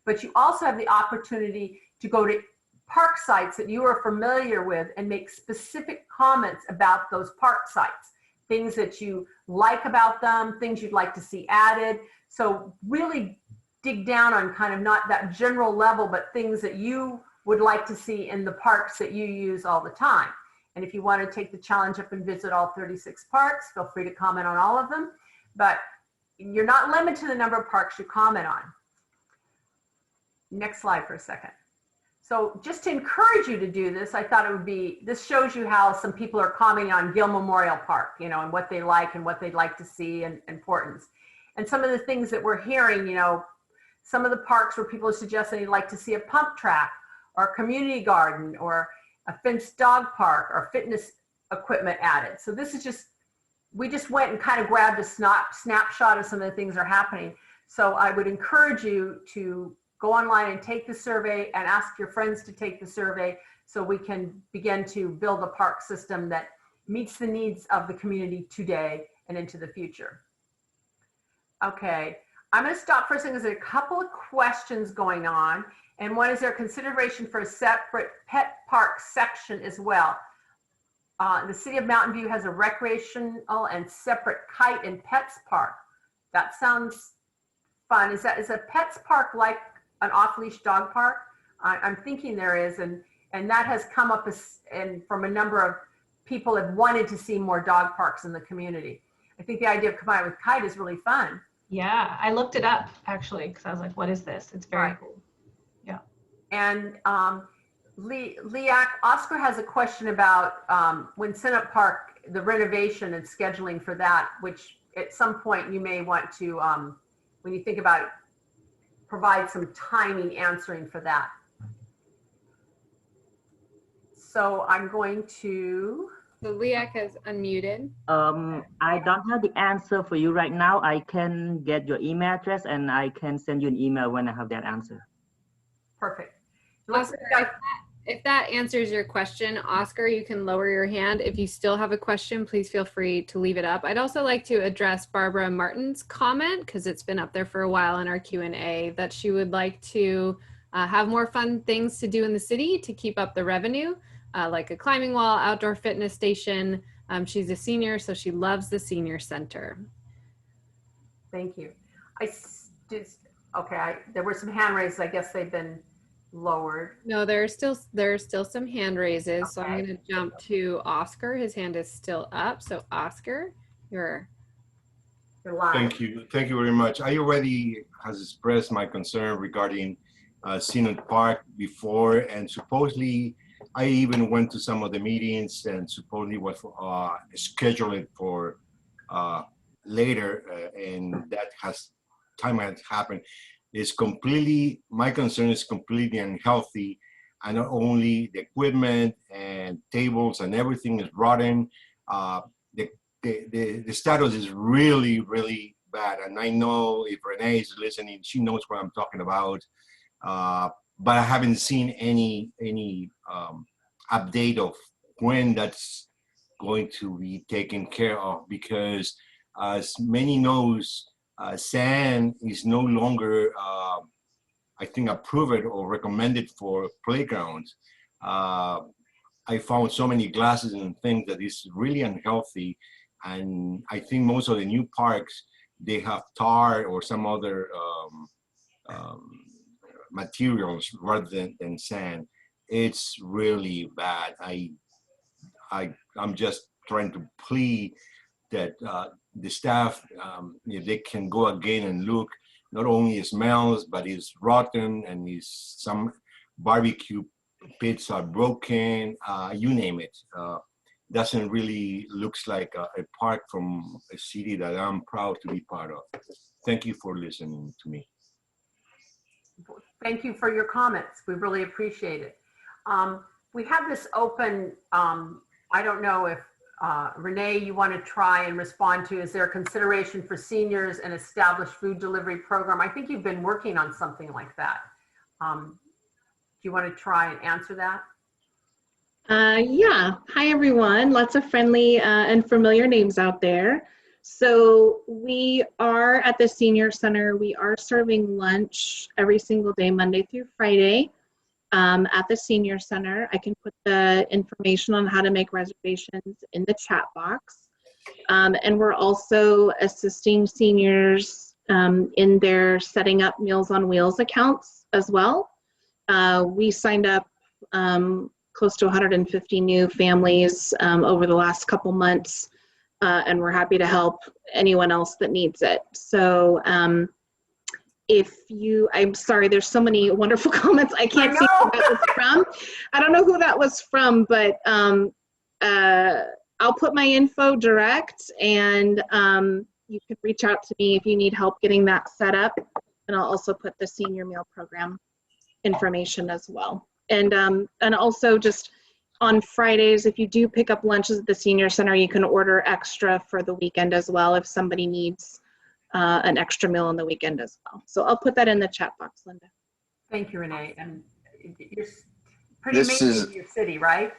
but you also have the opportunity to go to park sites that you are familiar with and make specific comments about those park sites, things that you like about them, things you'd like to see added. So really dig down on kind of not that general level, but things that you would like to see in the parks that you use all the time. And if you want to take the challenge up and visit all 36 parks, feel free to comment on all of them, but you're not limited to the number of parks you comment on. next slide for a second. So just to encourage you to do this, I thought it would be, this shows you how some people are commenting on Gill Memorial Park, you know, and what they like and what they'd like to see and importance. And some of the things that we're hearing, you know, some of the parks where people are suggesting they'd like to see a pump track or a community garden or a fenced dog park or fitness equipment added. So this is just, we just went and kind of grabbed a snapshot of some of the things that are happening. So I would encourage you to go online and take the survey and ask your friends to take the survey so we can begin to build a park system that meets the needs of the community today and into the future. Okay, I'm going to stop for a second. There's a couple of questions going on. And one is there consideration for a separate pet park section as well? The city of Mountain View has a recreational and separate kite and pets park. That sounds fun. Is a pets park like an off-leash dog park? I'm thinking there is, and that has come up from a number of people have wanted to see more dog parks in the community. I think the idea of combining with kite is really fun. Yeah, I looked it up actually because I was like, what is this? It's very Right. cool. And Leac, Oscar has a question about when Senate Park, the renovation and scheduling for that, which at some point you may want to, when you think about it, provide some timing answering for that. So I'm going to. So Leac has unmuted. I don't have the answer for you right now. I can get your email address and I can send you an email when I have that answer. Perfect. Oscar, if that answers your question, Oscar, you can lower your hand. If you still have a question, please feel free to leave it up. I'd also like to address Barbara Martin's comment, because it's been up there for a while in our Q&A, that she would like to have more fun things to do in the city to keep up the revenue, like a climbing wall, outdoor fitness station. She's a senior, so she loves the senior center. Thank you. Okay, there were some hand raises. I guess they've been lowered. No, there's still some hand raises. Okay. So I'm going to jump to Oscar. His hand is still up. So Oscar, you're live. Thank you very much. I already has expressed my concern regarding Synod Park before, and supposedly I even went to some of the meetings and supposedly was scheduled for later, and that has happened. Is completely, my concern is completely unhealthy, and not only the equipment and tables and everything is rotten. The status is really, really bad, and I know if Renee is listening, she knows what I'm talking about. But I haven't seen any update of when that's going to be taken care of, because as many knows, sand is no longer, I think, approved or recommended for playgrounds. I found so many glasses and things that is really unhealthy, and I think most of the new parks, they have tar or some other materials rather than sand. It's really bad. I'm just trying to plead that the staff, if they can go again and look, not only it smells, but it's rotten, and some barbecue pits are broken, you name it. Doesn't really looks like a park from a city that I'm proud to be part of. Thank you for listening to me. Thank you for your comments. We really appreciate it. We have this open, I don't know if Renee, you want to try and respond to, is there a consideration for seniors and established food delivery program? I think you've been working on something like that. Do you want to try and answer that? Yeah. Hi, everyone. Lots of friendly and familiar names out there. So we are at the Senior Center. We are serving lunch every single day, Monday through Friday. At the Senior Center. I can put the information on how to make reservations in the chat box. And we're also assisting seniors in their setting up Meals on Wheels accounts as well. We signed up close to 150 new families over the last couple months, and we're happy to help anyone else that needs it. So I'm sorry, there's so many wonderful comments. I can't see who that was from. I don't know who that was from, but I'll put my info direct, and you can reach out to me if you need help getting that set up. And I'll also put the senior meal program information as well. And also just on Fridays, if you do pick up lunches at the senior center, you can order extra for the weekend as well if somebody needs an extra meal on the weekend as well. So I'll put that in the chat box, Linda. Thank you, Renee. And you're pretty amazing in your city, right?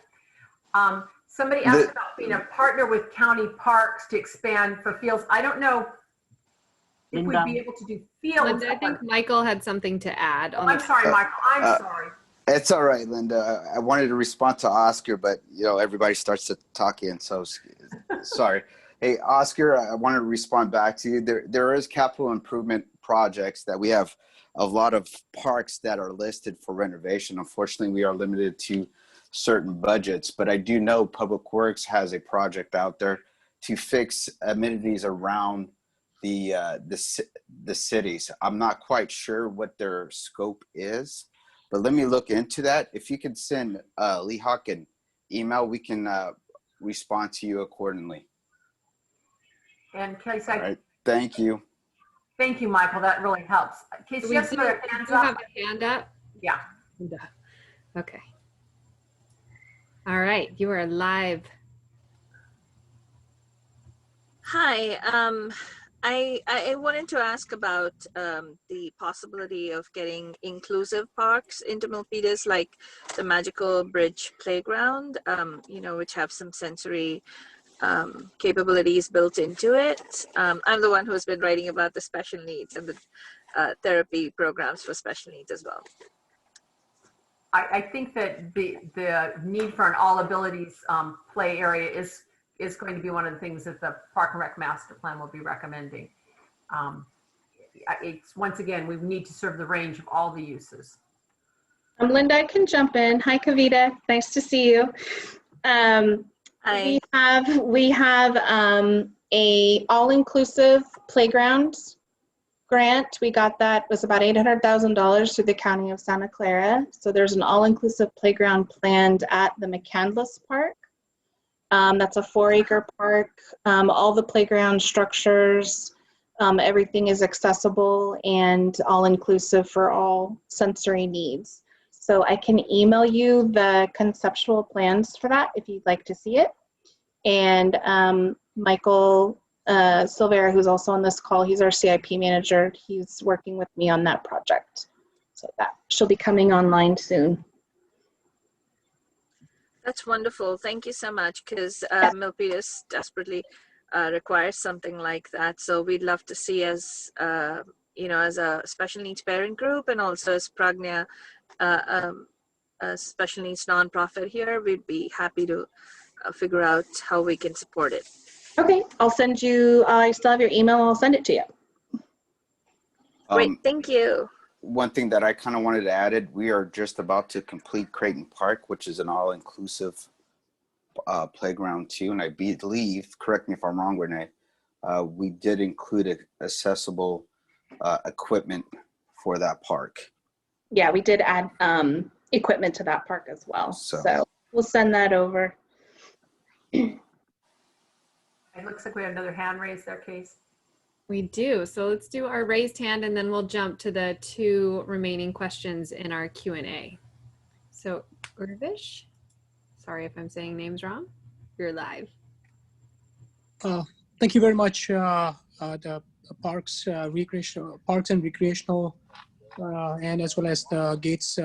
Somebody asked about being a partner with county parks to expand for fields. I don't know if we'd be able to do fields. Linda, I think Michael had something to add. I'm sorry, Michael. I'm sorry. It's all right, Linda. I wanted to respond to Oscar, but everybody starts to talk in, so sorry. Hey, Oscar, I wanted to respond back to you. There is capital improvement projects that we have a lot of parks that are listed for renovation. Unfortunately, we are limited to certain budgets, but I do know Public Works has a project out there to fix amenities around the cities. I'm not quite sure what their scope is, but let me look into that. If you could send Lee Hawk an email, we can respond to you accordingly. And Casey, all right, thank you. Thank you, Michael. That really helps. Casey, you have some other hands up? Have a hand up? Yeah. Okay. All right, you are live. Hi, I wanted to ask about the possibility of getting inclusive parks into Milpitas, like the Magical Bridge Playground, which have some sensory capabilities built into it. I'm the one who's been writing about the special needs and the therapy programs for special needs as well. I think that the need for an all abilities play area is going to be one of the things that the Park and Rec Master Plan will be recommending. It's once again, we need to serve the range of all the uses. Linda, I can jump in. Hi, Kavita. Nice to see you. We have a all-inclusive playground grant. We got that, was about $800,000 through the County of Santa Clara. So there's an all-inclusive playground planned at the McCandless Park. That's a 4-acre park. All the playground structures, everything is accessible and all-inclusive for all sensory needs. So I can email you the conceptual plans for that if you'd like to see it. And Michael Silvera, who's also on this call, he's our CIP manager. He's working with me on that project. So that she'll be coming online soon. That's wonderful. Thank you so much, because Milpitas desperately requires something like that. So we'd love to see as as a special needs parent group, and also as Pragna, a special needs nonprofit here, we'd be happy to figure out how we can support it. Okay, I'll send you, I still have your email, I'll send it to you. Great, thank you. One thing that I kind of wanted to add, we are just about to complete Creighton Park, which is an all-inclusive playground too. And I believe, correct me if I'm wrong, Renee, we did include accessible equipment for that park. Yeah, we did add equipment to that park as well. So we'll send that over. It looks like we have another hand raised there, Case. We do. So let's do our raised hand, and then we'll jump to the 2 remaining questions in our Q&A. So Urvish, sorry if I'm saying names wrong. You're live. Thank you very much. The parks, parks and recreational, and as well as the Gates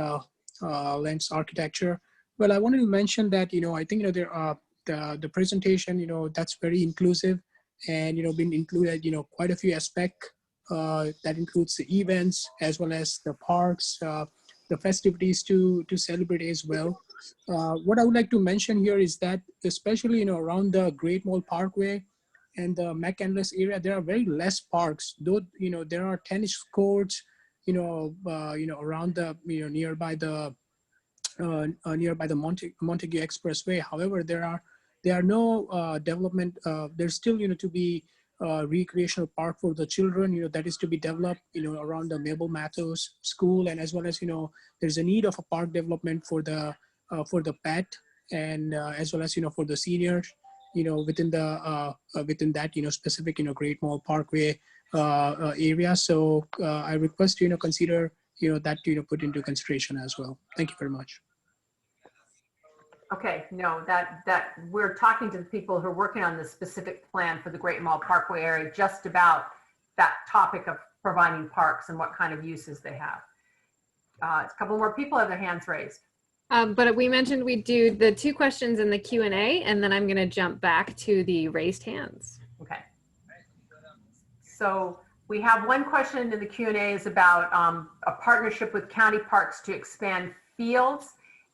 lens architecture. Well, I wanted to mention that I think there are the presentation that's very inclusive, and been included quite a few aspects that includes the events as well as the parks, the festivities to celebrate as well. What I would like to mention here is that especially around the Great Mall Parkway and the McCandless area, there are very less parks. Though there are tennis courts around the nearby the Montague Expressway. However, there are no development. There's still to be recreational park for the children, that is to be developed, around the Mabel Mathos School, and as well as, there's a need of a park development for the pet, and as well as, for the seniors, within that, specific, Great Mall Parkway area. So I request, consider, that, put into consideration as well. Thank you very much. Okay, no, that we're talking to the people who are working on this specific plan for the Great Mall Parkway area, just about that topic of providing parks and what kind of uses they have. A couple more people have their hands raised. But we mentioned we do the 2 questions in the Q&A, and then I'm going to jump back to the raised hands. Okay. So we have one question in the Q&A is about a partnership with county parks to expand fields,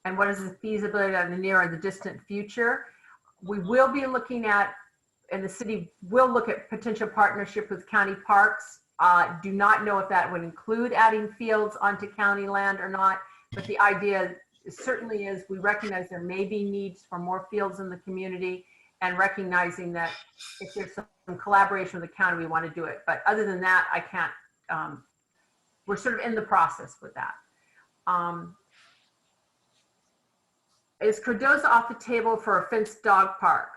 and what is the feasibility of the near or the distant future. We will be looking at, and the city will look at potential partnership with county parks. Do not know if that would include adding fields onto county land or not, but the idea certainly is we recognize there may be needs for more fields in the community, and recognizing that if there's some collaboration with the county, we want to do it. But other than that, I can't, we're sort of in the process with that. Is Cardoza off the table for a fenced dog park?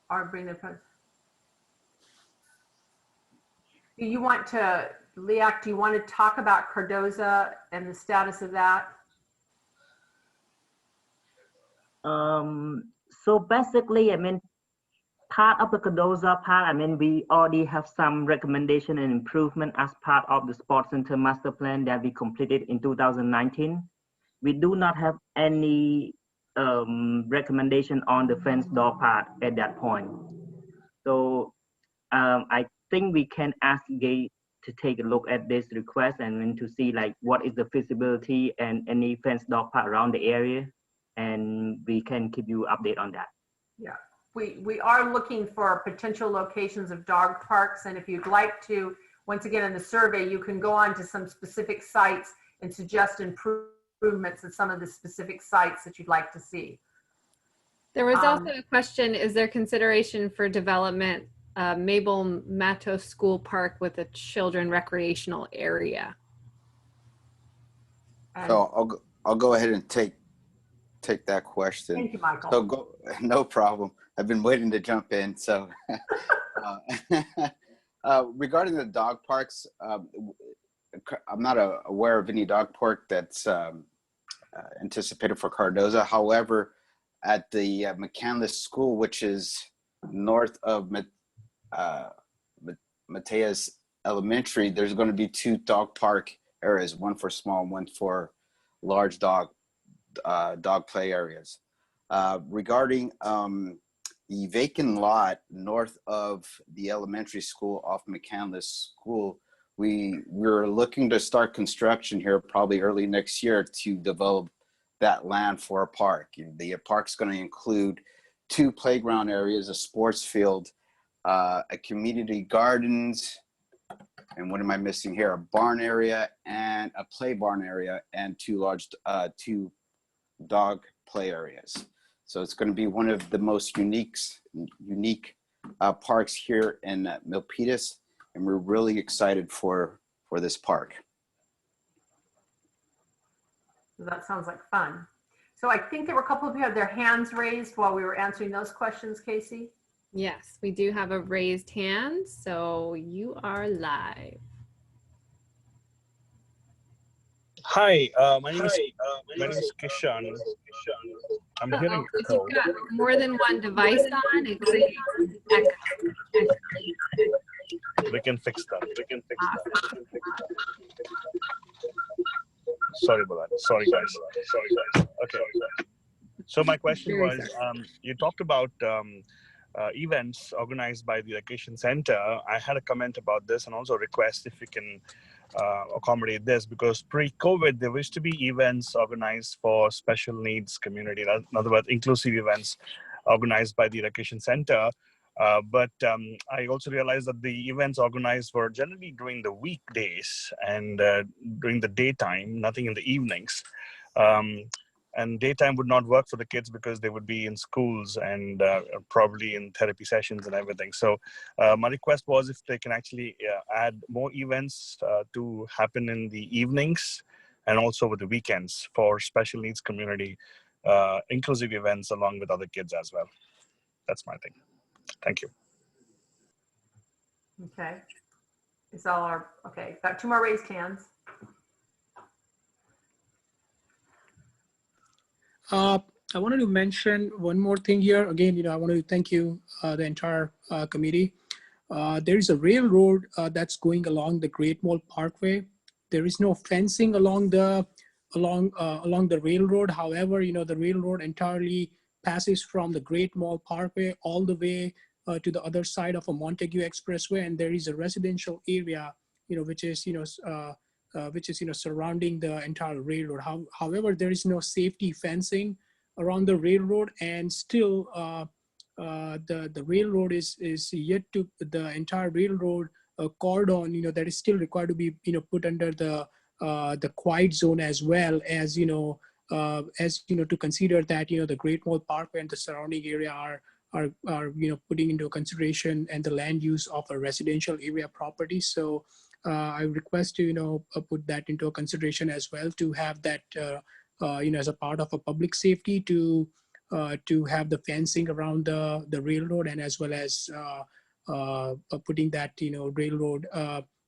Or bring the, do you want to, Liak, do you want to talk about Cardoza and the status of that? So basically, I mean, part of the Cardoza Park, I mean, we already have some recommendation and improvement as part of the Sports Center Master Plan that we completed in 2019. We do not have any recommendation on the fenced dog part at that point. So I think we can ask Gate to take a look at this request and then to see like what is the feasibility and any fenced dog part around the area, and we can keep you update on that. Yeah, we are looking for potential locations of dog parks, and if you'd like to, once again in the survey, you can go on to some specific sites and suggest improvements at some of the specific sites that you'd like to see. There was also a question, is there consideration for development Mabel Mathos School Park with a children recreational area? So I'll go ahead and take that question. Thank you, Michael. So no problem. I've been waiting to jump in. So regarding the dog parks, I'm not aware of any dog park that's anticipated for Cardoza. However, at the McCandless School, which is north of Mateus Elementary, there's going to be 2 dog park areas, one for small, one for large dog play areas. Regarding the vacant lot north of the elementary school off McCandless School, we're looking to start construction here probably early next year to develop that land for a park. The park's going to include 2 playground areas, a sports field, a community gardens, and what am I missing here? A barn area and a play barn area, and 2 dog play areas. So it's going to be one of the most unique parks here in Milpitas, and we're really excited for this park. That sounds like fun. So I think there were a couple of you had their hands raised while we were answering those questions, Casey. Yes, we do have a raised hand, so you are live. Hi, my name is Kishan. I'm hearing If you've got more than one device on, it creates echo. We can fix that. Sorry about that. Sorry guys. Okay. So my question was, you talked about events organized by the Education Center. I had a comment about this and also a request if you can accommodate this, because pre-COVID there used to be events organized for special needs community, in other words inclusive events organized by the Education Center, but I also realized that the events organized were generally during the weekdays and during the daytime, nothing in the evenings. and daytime would not work for the kids because they would be in schools and probably in therapy sessions and everything. So my request was if they can actually add more events to happen in the evenings and also with the weekends for special needs community, inclusive events along with other kids as well. That's my thing. Thank you. Okay. It's all our, okay, got 2 more raised hands. I wanted to mention one more thing here. Again, I wanted to thank you, the entire committee. There is a railroad that's going along the Great Mall Parkway. There is no fencing along the railroad. However, the railroad entirely passes from the Great Mall Parkway all the way to the other side of a Montague Expressway, and there is a residential area, which is surrounding the entire railroad. However, there is no safety fencing around the railroad, and still the railroad is yet to, the entire railroad cordon, that is still required to be put under the quiet zone, as well as to consider that the Great Mall Parkway and the surrounding area are putting into consideration and the land use of a residential area property. So I request to put that into a consideration as well, to have that as a part of a public safety, to have the fencing around the railroad, and as well as putting that railroad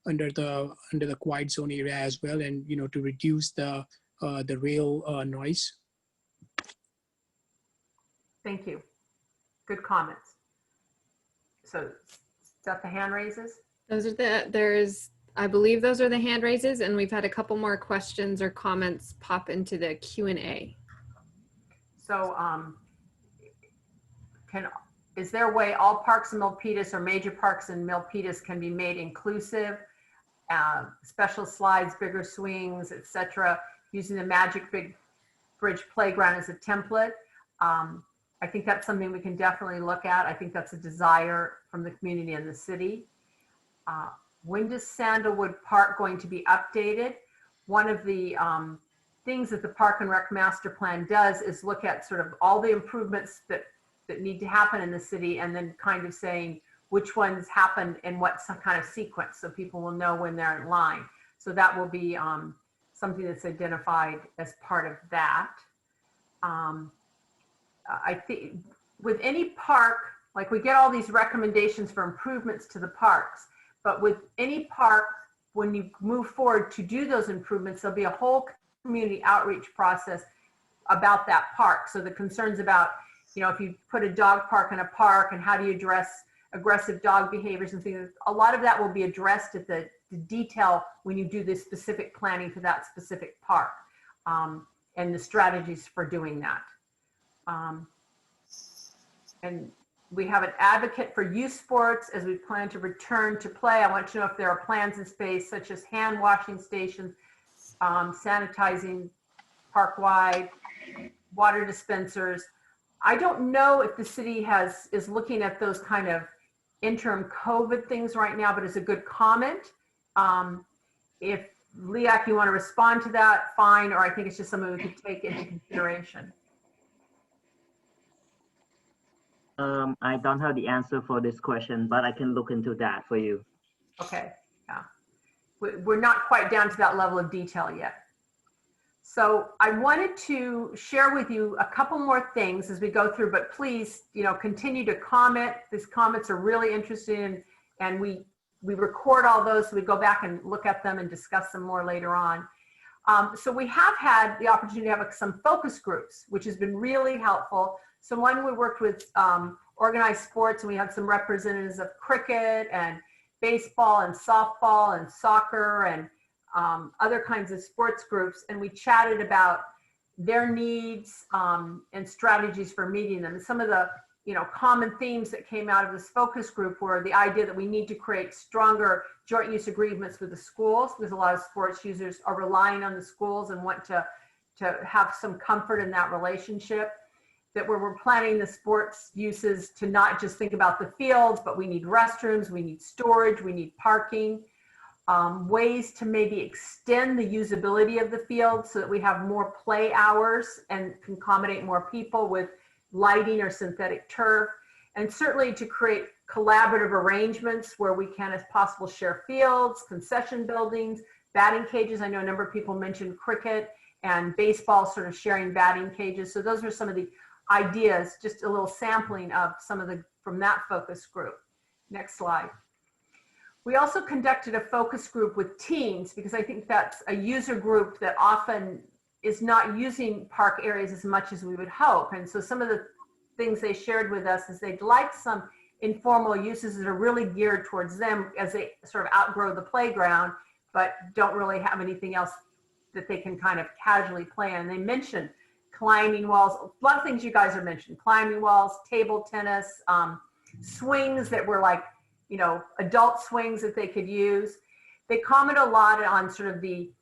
under the quiet zone area as well, and to reduce the rail noise. Thank you. Good comments. So is that the hand raises? Those are I believe those are the hand raises, and we've had a couple more questions or comments pop into the Q&A. So is there a way all parks in Milpitas or major parks in Milpitas can be made inclusive, special slides, bigger swings, etc., using the Magic Big Bridge Playground as a template? I think that's something we can definitely look at. I think that's a desire from the community and the city. When is Sandalwood Park going to be updated? One of the things that the Park and Rec Master Plan does is look at sort of all the improvements that need to happen in the city, and then kind of saying which ones happen in what kind of sequence, so people will know when they're in line. So that will be something that's identified as part of that. I think with any park, like we get all these recommendations for improvements to the parks, but with any park, when you move forward to do those improvements, there'll be a whole community outreach process about that park. So the concerns about, if you put a dog park in a park, and how do you address aggressive dog behaviors and things, a lot of that will be addressed at the detail when you do the specific planning for that specific park, and the strategies for doing that. And we have an advocate for youth sports as we plan to return to play. I want to know if there are plans in space such as hand washing stations, sanitizing park-wide, water dispensers. I don't know if the city is looking at those kind of interim COVID things right now, but it's a good comment. If Liak, you want to respond to that, fine, or I think it's just something we could take into consideration. I don't have the answer for this question, but I can look into that for you. Okay, yeah. We're not quite down to that level of detail yet. So I wanted to share with you a couple more things as we go through, but please, continue to comment. These comments are really interesting, and we record all those, so we go back and look at them and discuss them more later on. So we have had the opportunity to have some focus groups, which has been really helpful. So one, we worked with organized sports, and we had some representatives of cricket and baseball and softball and soccer and other kinds of sports groups. And we chatted about their needs and strategies for meeting them. And some of the common themes that came out of this focus group were the idea that we need to create stronger joint use agreements with the schools, because a lot of sports users are relying on the schools and want to have some comfort in that relationship. That where we're planning the sports uses to not just think about the fields, but we need restrooms, we need storage, we need parking. ways to maybe extend the usability of the field so that we have more play hours and can accommodate more people with lighting or synthetic turf, and certainly to create collaborative arrangements where we can, as possible, share fields, concession buildings, batting cages. I know a number of people mentioned cricket and baseball sort of sharing batting cages. So those are some of the ideas, just a little sampling of some of the from that focus group. Next slide. We also conducted a focus group with teens because I think that's a user group that often is not using park areas as much as we would hope. And so some of the things they shared with us is they'd like some informal uses that are really geared towards them as they sort of outgrow the playground, but don't really have anything else that they can kind of casually play on. And they mentioned climbing walls, a lot of things you guys are mentioning, climbing walls, table tennis, swings that were like, you know, adult swings that they could use. They comment a lot on sort of the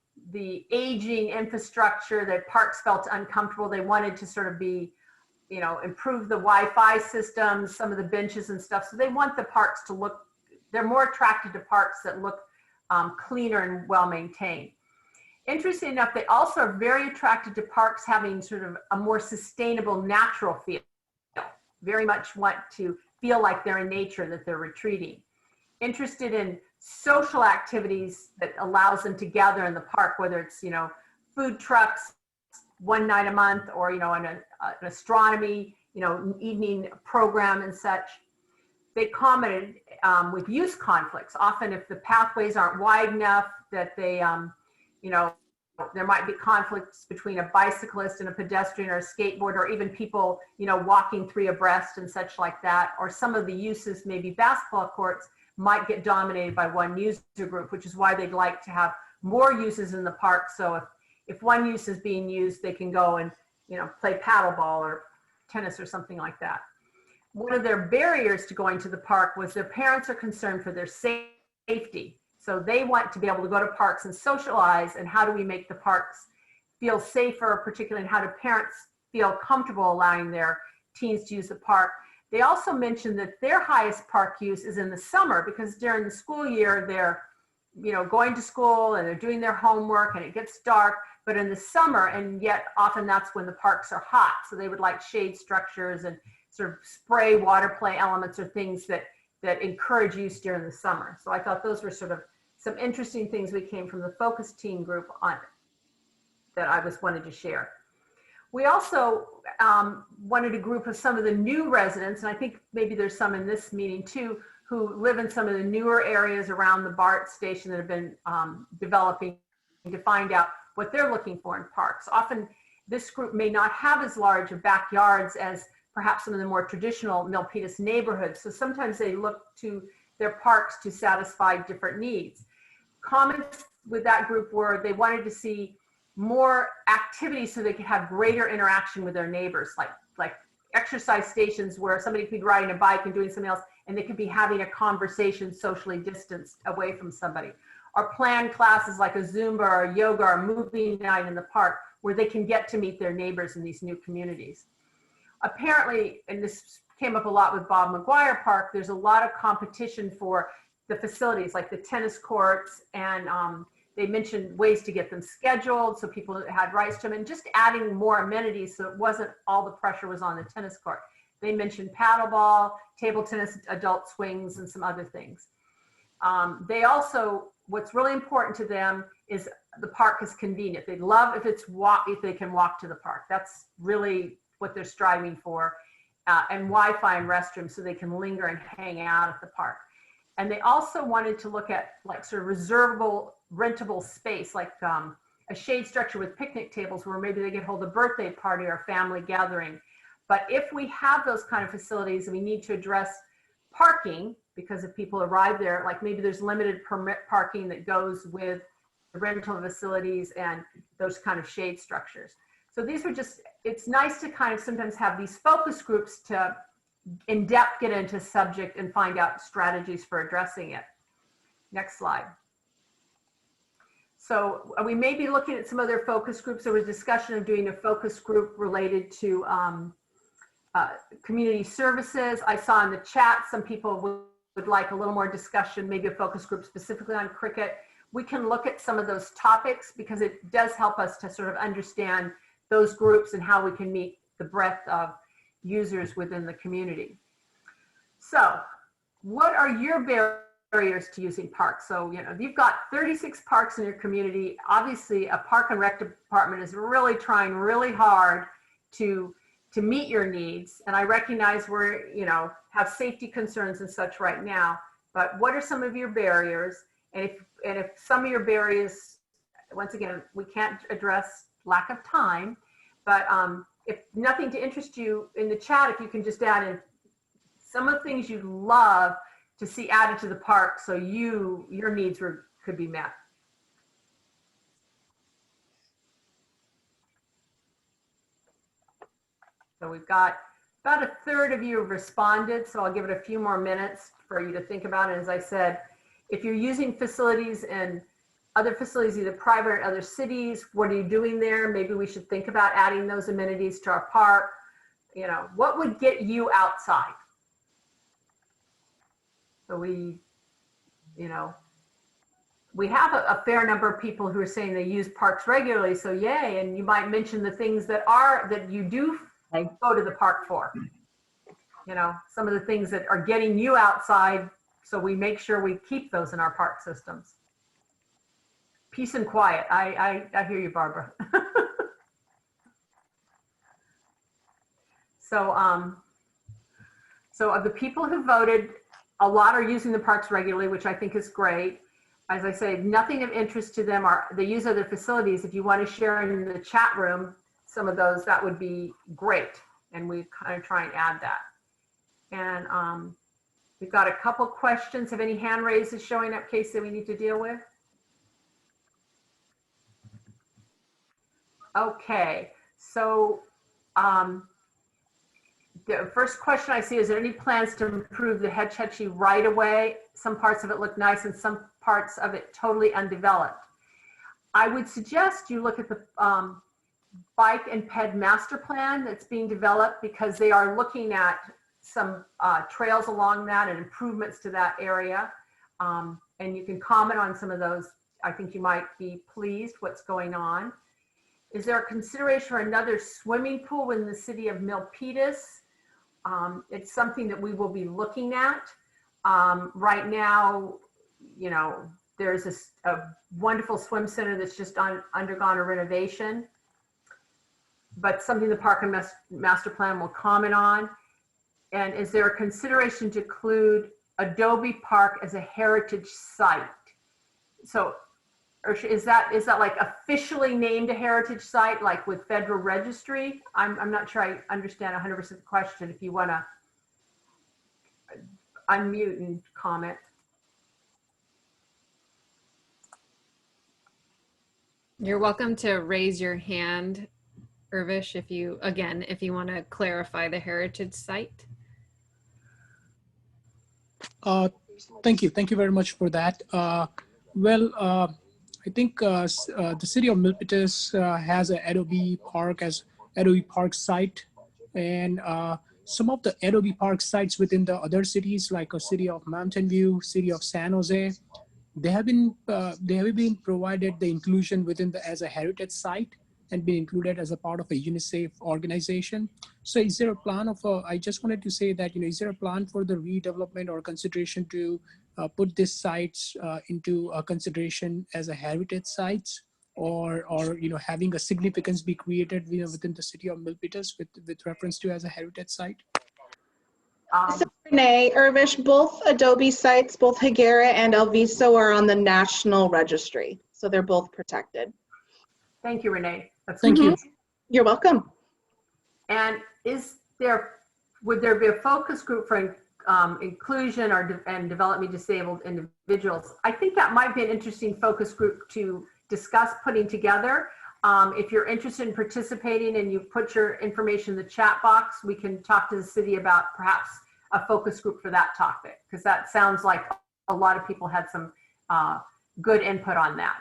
aging infrastructure that parks felt uncomfortable. They wanted to sort of be, you know, improve the Wi-Fi systems, some of the benches and stuff. So they want the parks to look, they're more attracted to parks that look cleaner and well maintained. Interesting enough, they also are very attracted to parks having sort of a more sustainable natural feel. Very much want to feel like they're in nature, that they're retreating. Interested in social activities that allows them to gather in the park, whether it's, you know, food trucks one night a month, or, you know, an astronomy, you know, evening program and such. They commented with use conflicts. Often if the pathways aren't wide enough, that they, you know, there might be conflicts between a bicyclist and a pedestrian or a skateboarder, or even people, you know, walking three abreast and such like that. Or some of the uses, maybe basketball courts, might get dominated by one user group, which is why they'd like to have more uses in the park. So if one use is being used, they can go and, you know, play paddleball or tennis or something like that. One of their barriers to going to the park was their parents are concerned for their safety. So they want to be able to go to parks and socialize, and how do we make the parks feel safer, particularly in how do parents feel comfortable allowing their teens to use the park. They also mentioned that their highest park use is in the summer, because during the school year, they're, you know, going to school and they're doing their homework and it gets dark, but in the summer, and yet often that's when the parks are hot. So they would like shade structures and sort of spray water play elements or things that encourage use during the summer. So I thought those were sort of some interesting things we came from the focus team group on that I wanted to share. We also wanted a group of some of the new residents, and I think maybe there's some in this meeting too, who live in some of the newer areas around the BART station that have been developing, to find out what they're looking for in parks. Often this group may not have as large of backyards as perhaps some of the more traditional Milpitas neighborhoods. So sometimes they look to their parks to satisfy different needs. Comments with that group were they wanted to see more activities so they could have greater interaction with their neighbors, like exercise stations where somebody could be riding a bike and doing something else, and they could be having a conversation socially distanced away from somebody. Or planned classes like a Zumba or yoga or movie night in the park where they can get to meet their neighbors in these new communities. Apparently, and this came up a lot with Bob McGuire Park, there's a lot of competition for the facilities like the tennis courts, and they mentioned ways to get them scheduled so people had rights to them, and just adding more amenities so it wasn't all the pressure was on the tennis court. They mentioned paddleball, table tennis, adult swings, and some other things. They also, what's really important to them is the park is convenient. They'd love if they can walk to the park. That's really what they're striving for, and Wi-Fi and restrooms so they can linger and hang out at the park. And they also wanted to look at like sort of reservable, rentable space, like a shade structure with picnic tables where maybe they could hold a birthday party or a family gathering. But if we have those kind of facilities, we need to address parking, because if people arrive there, like maybe there's limited permit parking that goes with the rental facilities and those kind of shade structures. So these were just, it's nice to kind of sometimes have these focus groups to in depth get into subject and find out strategies for addressing it. Next slide. So we may be looking at some other focus groups. There was discussion of doing a focus group related to community services. I saw in the chat some people would like a little more discussion, maybe a focus group specifically on cricket. we can look at some of those topics because it does help us to sort of understand those groups and how we can meet the breadth of users within the community. So what are your barriers to using parks? So, you know, if you've got 36 parks in your community, obviously a park and rec department is really trying really hard to meet your needs. And I recognize we're, you know, have safety concerns and such right now, but what are some of your barriers? And if some of your barriers, once again, we can't address lack of time, but if nothing to interest you in the chat, if you can just add in some of the things you'd love to see added to the park so your needs could be met. So we've got about a third of you have responded, so I'll give it a few more minutes for you to think about it. As I said, if you're using facilities and other facilities, either private or other cities, what are you doing there? Maybe we should think about adding those amenities to our park. You know, what would get you outside? So we, you know, we have a fair number of people who are saying they use parks regularly, so yay. And you might mention the things that you do go to the park for. You know, some of the things that are getting you outside, so we make sure we keep those in our park systems. Peace and quiet. I hear you, Barbara. So, so of the people who voted, a lot are using the parks regularly, which I think is great. As I say, nothing of interest to them are they use other facilities. If you want to share in the chat room some of those, that would be great. And we kind of try and add that. And we've got a couple questions. Have any hand raises showing up, Casey, that we need to deal with? Okay, so the first question I see is there any plans to improve the Hetch Hetchy right away? Some parts of it look nice and some parts of it totally undeveloped. I would suggest you look at the bike and ped master plan that's being developed because they are looking at some trails along that and improvements to that area. And you can comment on some of those. I think you might be pleased what's going on. Is there a consideration for another swimming pool in the city of Milpitas? It's something that we will be looking at. Right now, you know, there's a wonderful swim center that's just undergone a renovation, but something the Park and Master Plan will comment on. And is there a consideration to include Adobe Park as a heritage site? So, or is that like officially named a heritage site, like with Federal Registry? I'm not sure I understand 100% the question. If you want to unmute and comment. You're welcome to raise your hand, Irvish, if you want to clarify the heritage site. Thank you very much for that. I think the city of Milpitas has an Adobe Park as Adobe Park site, and some of the Adobe Park sites within the other cities, like a city of Mountain View, city of San Jose, they have been provided the inclusion within as a heritage site and been included as a part of a UNICEF organization. So is there a plan of, I just wanted to say that, is there a plan for the redevelopment or consideration to put these sites into consideration as a heritage sites, or having a significance be created within the city of Milpitas with reference to as a heritage site? This is Renee. Irvish, both Adobe sites, both Higuera and El Viso, are on the National Registry. So they're both protected. Thank you, Renee. Thank you. You're welcome. And would there be a focus group for inclusion and developmentally disabled individuals? I think that might be an interesting focus group to discuss putting together. If you're interested in participating and you put your information in the chat box, we can talk to the city about perhaps a focus group for that topic, because that sounds like a lot of people had some good input on that.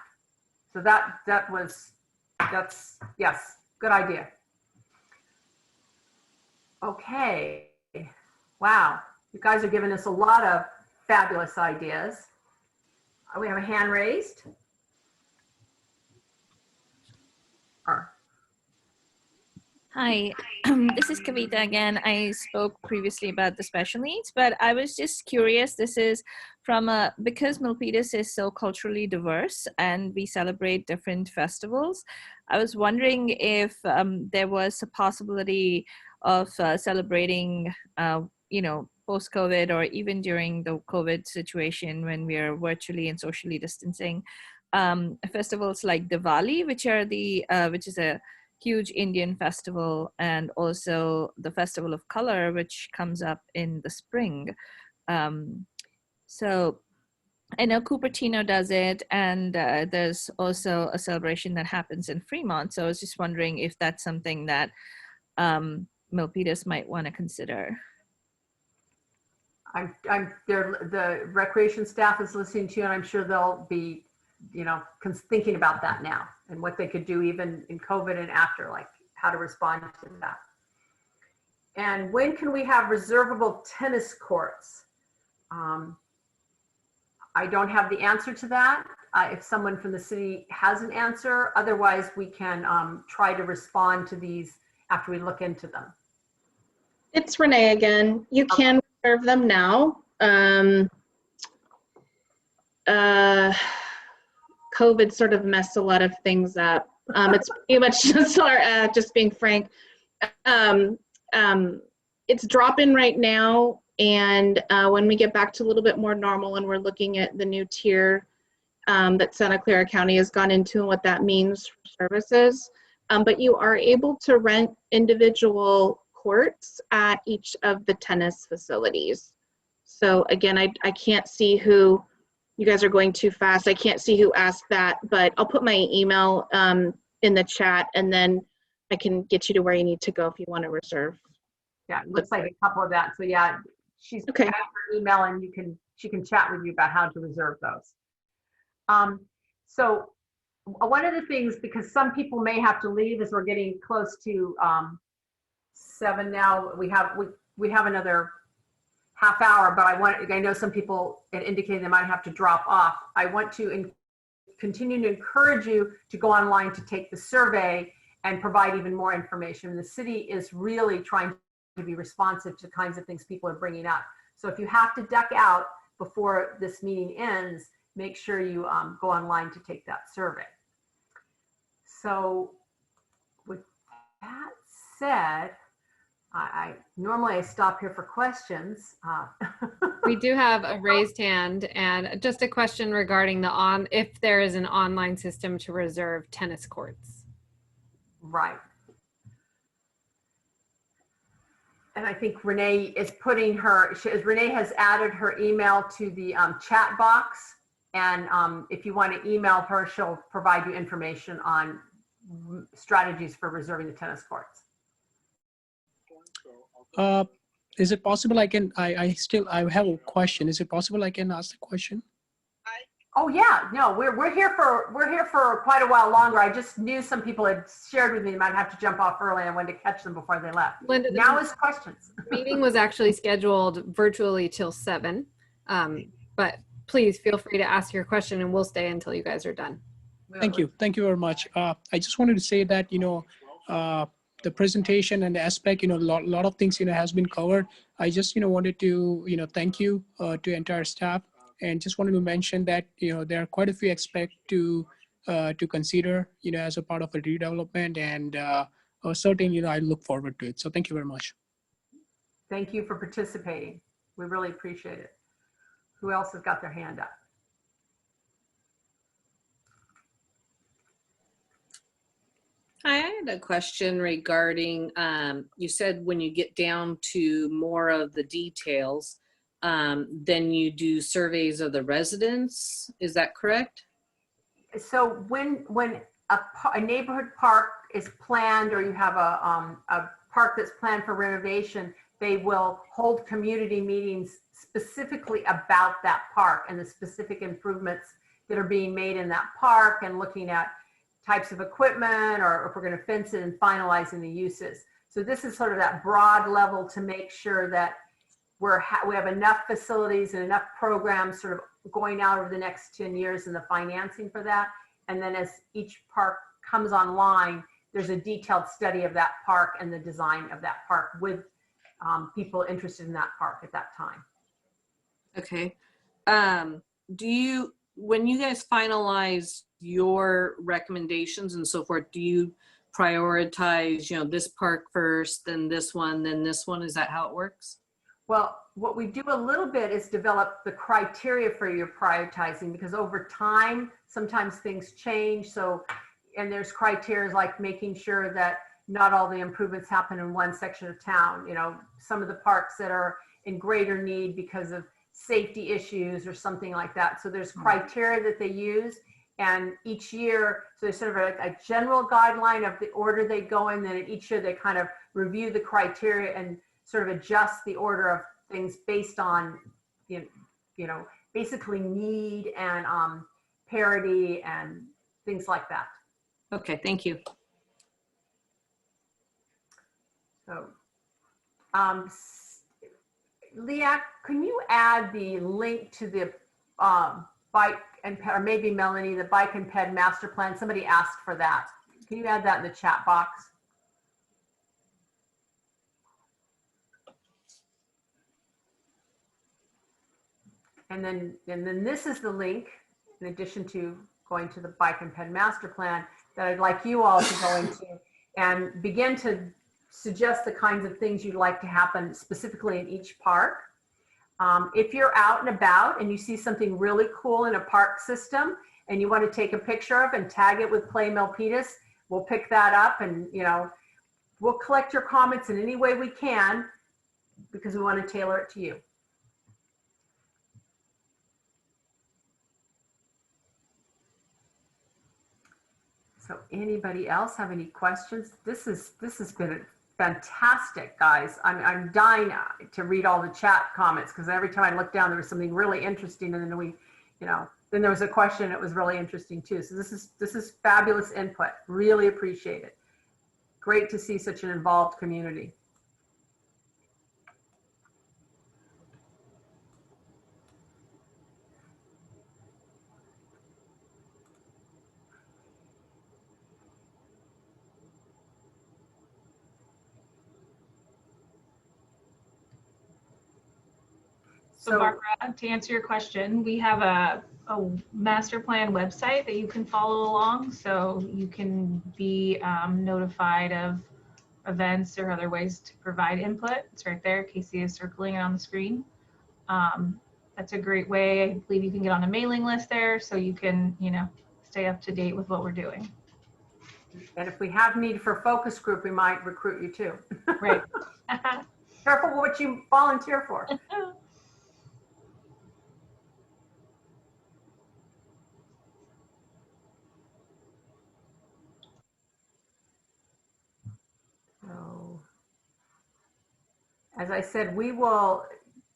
So yes, good idea. Okay, wow, you guys are giving us a lot of fabulous ideas. We have a hand raised. Hi, this is Kavita again. I spoke previously about the special needs, but I was just curious. This is from because Milpitas is so culturally diverse and we celebrate different festivals. I was wondering if there was a possibility of celebrating, post-COVID or even during the COVID situation when we are virtually and socially distancing, festivals like Diwali, which is a huge Indian festival, and also the Festival of Color, which comes up in the spring. So I know Cupertino does it, and there's also a celebration that happens in Fremont. So I was just wondering if that's something that Milpitas might want to consider. The recreation staff is listening to you, and I'm sure they'll be, thinking about that now and what they could do even in COVID and after, like how to respond to that. And when can we have reservable tennis courts? I don't have the answer to that. If someone from the city has an answer, otherwise we can try to respond to these after we look into them. It's Renee again. You can reserve them now. COVID sort of messed a lot of things up. It's pretty much just being frank. It's dropping right now, and when we get back to a little bit more normal and we're looking at the new tier that Santa Clara County has gone into and what that means for services, but you are able to rent individual courts at each of the tennis facilities. So again, I can't see who, you guys are going too fast. I can't see who asked that, but I'll put my email in the chat, and then I can get you to where you need to go if you want to reserve. Yeah, it looks like a couple of that. So yeah, she's Okay. got her email, and she can chat with you about how to reserve those. So one of the things, because some people may have to leave as we're getting close to 7 now, we have another half hour, but I know some people had indicated they might have to drop off. I want to continue to encourage you to go online to take the survey and provide even more information. The city is really trying to be responsive to the kinds of things people are bringing up. So if you have to duck out before this meeting ends, make sure you go online to take that survey. So with that said, normally I stop here for questions. We do have a raised hand, and just a question regarding if there is an online system to reserve tennis courts. Right. And I think Renee is putting Renee has added her email to the chat box. And if you want to email her, she'll provide you information on strategies for reserving the tennis courts. Is it possible I have a question. Is it possible I can ask the question? Oh yeah, no, we're here for quite a while longer. I just knew some people had shared with me they might have to jump off early. I wanted to catch them before they left. Linda, now is questions. The meeting was actually scheduled virtually till 7, but please feel free to ask your question, and we'll stay until you guys are done. Thank you very much. I just wanted to say that the presentation and the aspect, a lot of things has been covered. I just wanted to thank you to entire staff, and just wanted to mention that there are quite a few aspects to consider as a part of a redevelopment, and certainly I look forward to it. So thank you very much. Thank you for participating. We really appreciate it. Who else has got their hand up? Hi, I had a question regarding, you said when you get down to more of the details, then you do surveys of the residents. Is that correct? So when a neighborhood park is planned, or you have a park that's planned for renovation, they will hold community meetings specifically about that park and the specific improvements that are being made in that park, and looking at types of equipment, or if we're going to fence it, and finalizing the uses. So this is sort of that broad level to make sure that we have enough facilities and enough programs sort of going out over the next 10 years and the financing for that. And then as each park comes online, there's a detailed study of that park and the design of that park with people interested in that park at that time. Okay. When you guys finalize your recommendations and so forth, do you prioritize, this park first, then this one, then this one? Is that how it works? Well, what we do a little bit is develop the criteria for your prioritizing, because over time, sometimes things change. So, and there's criteria like making sure that not all the improvements happen in one section of town. Some of the parks that are in greater need because of safety issues or something like that. So there's criteria that they use, and each year, so there's sort of a general guideline of the order they go in, then each year they kind of review the criteria and sort of adjust the order of things based on, basically need and parity and things like that. Okay, thank you. So, Leah, can you add the link to the bike and, or maybe Melanie, the bike and ped master plan? Somebody asked for that. Can you add that in the chat box? And then this is the link, in addition to going to the bike and ped master plan, that I'd like you all to go into and begin to suggest the kinds of things you'd like to happen specifically in each park. If you're out and about and you see something really cool in a park system and you want to take a picture of and tag it with Play Milpitas, we'll pick that up and, we'll collect your comments in any way we can because we want to tailor it to you. So anybody else have any questions? This has been fantastic, guys. I'm dying to read all the chat comments because every time I looked down, there was something really interesting, and then then there was a question that was really interesting too. So this is fabulous input. Really appreciate it. Great to see such an involved community. So Barbara, to answer your question, we have a master plan website that you can follow along, so you can be notified of events or other ways to provide input. It's right there. Casey is circling it on the screen. That's a great way. I believe you can get on a mailing list there, so you can, stay up to date with what we're doing. And if we have need for focus group, we might recruit you too. Right. Careful what you volunteer for. So, as I said, we will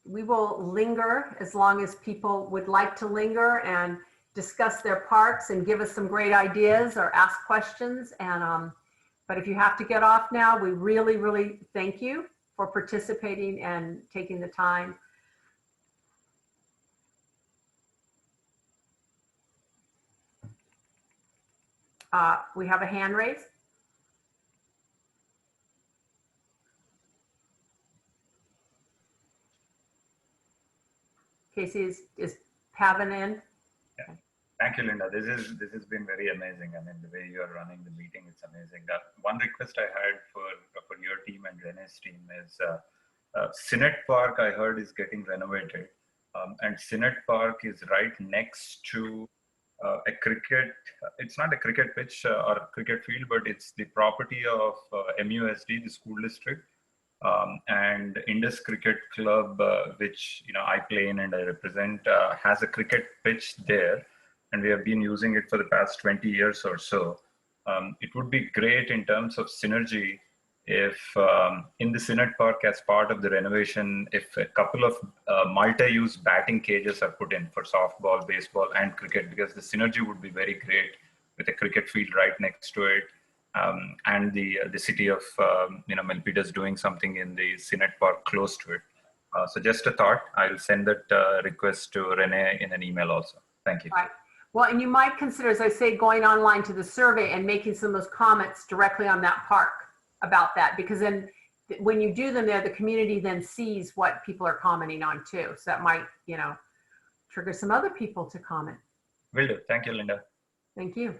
linger as long as people would like to linger and discuss their parks and give us some great ideas or ask questions. And but if you have to get off now, we really, really thank you for participating and taking the time. We have a hand raised. Casey is Pavan in. Yeah. Thank you, Linda. This has been very amazing. I mean, the way you are running the meeting, it's amazing. One request I had for your team and Renee's team is Sinet Park, I heard, is getting renovated. And Sinet Park is right next to a cricket, it's not a cricket pitch or a cricket field, but it's the property of MUSD, the school district. And Indus Cricket Club, which I play in and I represent, has a cricket pitch there, and we have been using it for the past 20 years or so. It would be great in terms of synergy if in the Sinet Park, as part of the renovation, if a couple of multi-use batting cages are put in for softball, baseball, and cricket, because the synergy would be very great with a cricket field right next to it. And the city of Milpitas doing something in the Sinet Park close to it. So just a thought. I'll send that request to Renee in an email also. Thank you. Right. Well, and you might consider, as I say, going online to the survey and making some of those comments directly on that park about that, because then when you do them there, the community then sees what people are commenting on too. So that might, you know, trigger some other people to comment. Will do. Thank you, Linda. Thank you.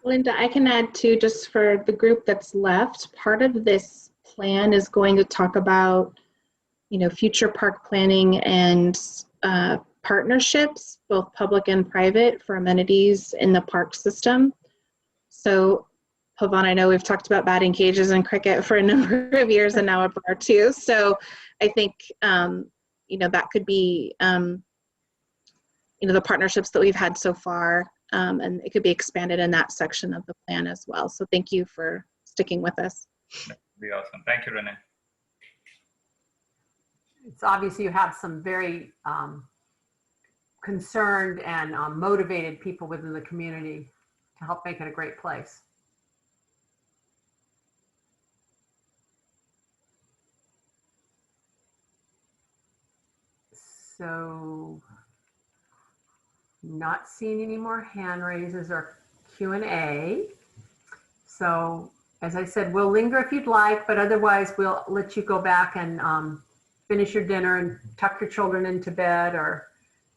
Linda, I can add too, just for the group that's left, part of this plan is going to talk about, you know, future park planning and partnerships, both public and private, for amenities in the park system. So, Pavan, I know we've talked about batting cages and cricket for a number of years, and now a bar too. So I think, you know, that could be, you know, the partnerships that we've had so far, and it could be expanded in that section of the plan as well. So thank you for sticking with us. That'd be awesome. Thank you, Renee. It's obvious you have some very concerned and motivated people within the community to help make it a great place. So, not seeing any more hand raises or Q&A. So, as I said, we'll linger if you'd like, but otherwise we'll let you go back and finish your dinner and tuck your children into bed, or,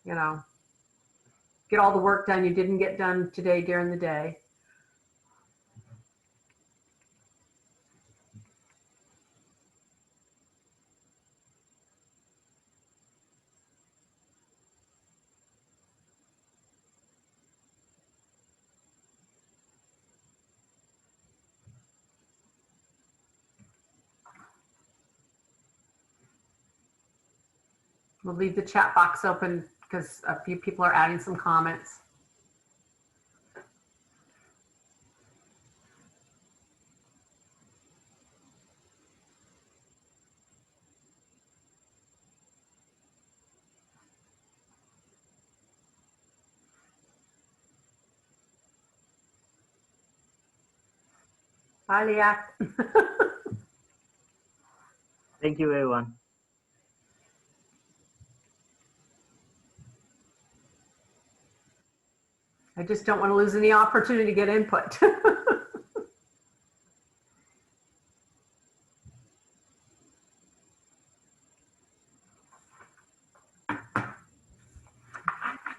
you know, get all the work done you didn't get done today during the day. We'll leave the chat box open because a few people are adding some comments. Bye, Leah. Thank you, everyone. I just don't want to lose any opportunity to get input.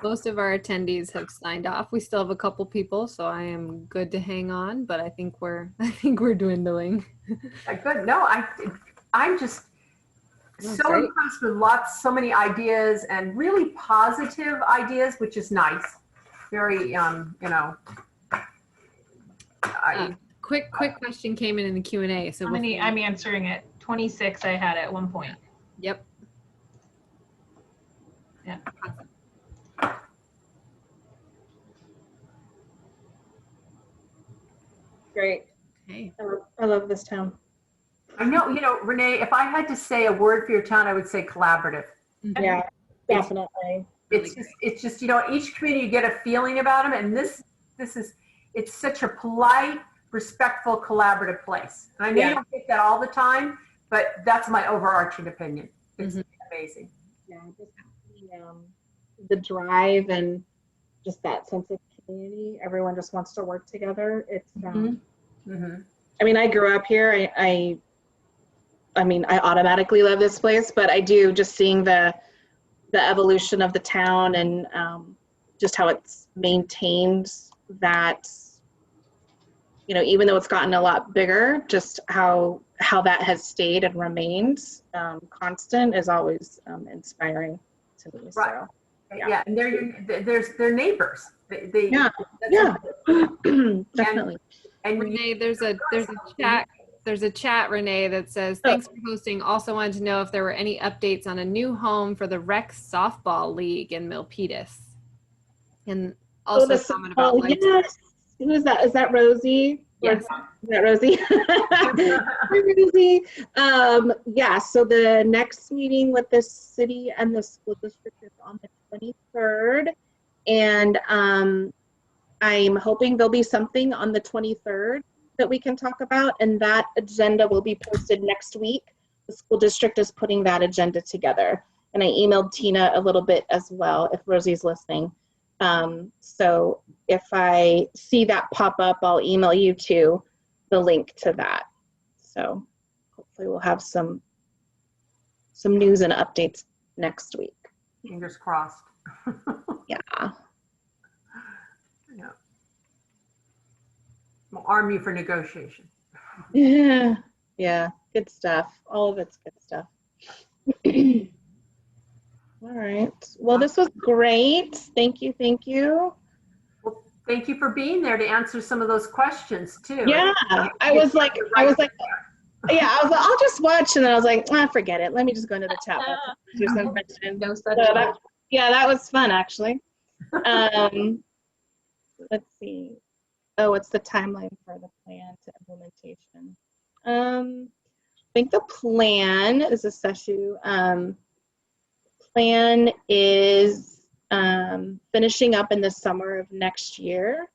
Most of our attendees have signed off. We still have a couple people, so I am good to hang on, but I think we're dwindling. Good. No, I'm just so great. impressed with so many ideas and really positive ideas, which is nice. Very, you know. Quick question came in the Q&A. So How many? I'm answering it. 26 I had at one point. Yep. Yeah. Great. Okay. I love this town. I know, you know, Renee, if I had to say a word for your town, I would say collaborative. Yeah, definitely. It's just, you know, each community you get a feeling about them, and this is, it's such a polite, respectful, collaborative place. And I know you don't get that all the time, but that's my overarching opinion. It's amazing. Yeah, just the drive and just that sense of community. Everyone just wants to work together. It's I mean, I grew up here. I mean, I automatically love this place, but I do, just seeing the evolution of the town and just how it's maintained that, you know, even though it's gotten a lot bigger, just how that has stayed and remained constant is always inspiring to me. Right. So, yeah, and they're neighbors. They definitely. And Renee, there's a chat, Renee, that says, thanks for hosting. Also wanted to know if there were any updates on a new home for the rec softball league in Milpitas. And also a comment about yes. Who is that? Is that Rosie? Yes. Is that Rosie? Hi, Rosie. Yeah, so the next meeting with the city and the school district is on the 23rd. And I'm hoping there'll be something on the 23rd that we can talk about, and that agenda will be posted next week. The school district is putting that agenda together. And I emailed Tina a little bit as well, if Rosie's listening. So if I see that pop up, I'll email you too the link to that. So hopefully we'll have some news and updates next week. Fingers crossed. Yeah. Yeah. We'll arm you for negotiation. Yeah. Yeah. Good stuff. All of it's good stuff. All right. Well, this was great. Thank you. Thank you. Well, thank you for being there to answer some of those questions too. Yeah. I was like, yeah, I was like, I'll just watch. And then I was like, forget it. Let me just go into the chat box and do some questions. No such So that was fun, actually. Let's see. Oh, what's the timeline for the plan to implementation? I think the plan is a session. Plan is finishing up in the summer of next year.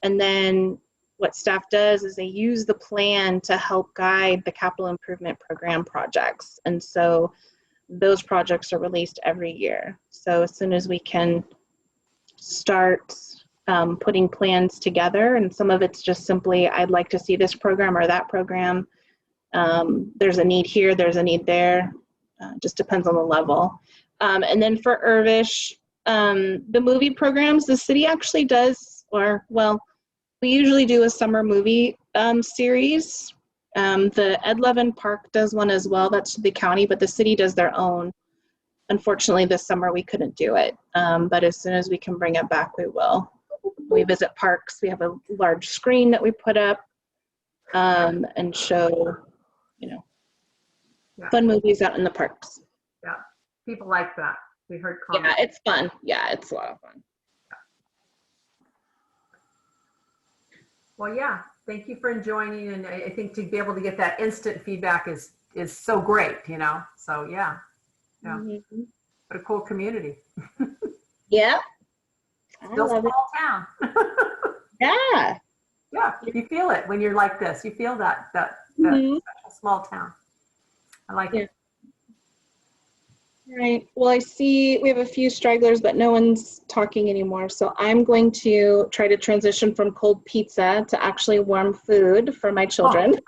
And then what staff does is they use the plan to help guide the capital improvement program projects. And so those projects are released every year. So as soon as we can start putting plans together, and some of it's just simply, I'd like to see this program or that program. There's a need here, there's a need there. Just depends on the level. And then for Irvish, the movie programs, the city actually does, or well, we usually do a summer movie series. The Ed Levin Park does one as well. That's the county, but the city does their own. Unfortunately, this summer we couldn't do it. But as soon as we can bring it back, we will. We visit parks. We have a large screen that we put up and show, fun movies out in the parks. Yeah, people like that. We heard comments. Yeah, it's fun. Yeah, it's a lot of fun. Well, yeah, thank you for joining. And I think to be able to get that instant feedback is so great, So yeah. Mm-hmm. What a cool community. Yeah. Still small town. Yeah. Yeah, you feel it when you're like this. You feel that Mhm. special small town. I like it. Right. Well, I see we have a few stragglers, but no one's talking anymore. So I'm going to try to transition from cold pizza to actually warm food for my children.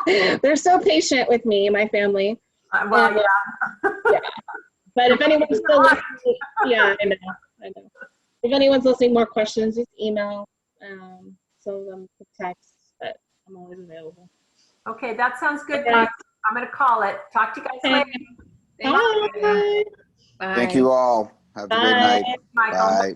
They're so patient with me, my family. Well, And, yeah. But if anyone's still listening, yeah, I know. If anyone's listening, more questions, just email. Some of them with text, but I'm always available. Okay, that sounds good, Okay. guys. I'm going to call it. Talk to you guys later. Bye. Thank you all. Have a great night. Michael. Bye.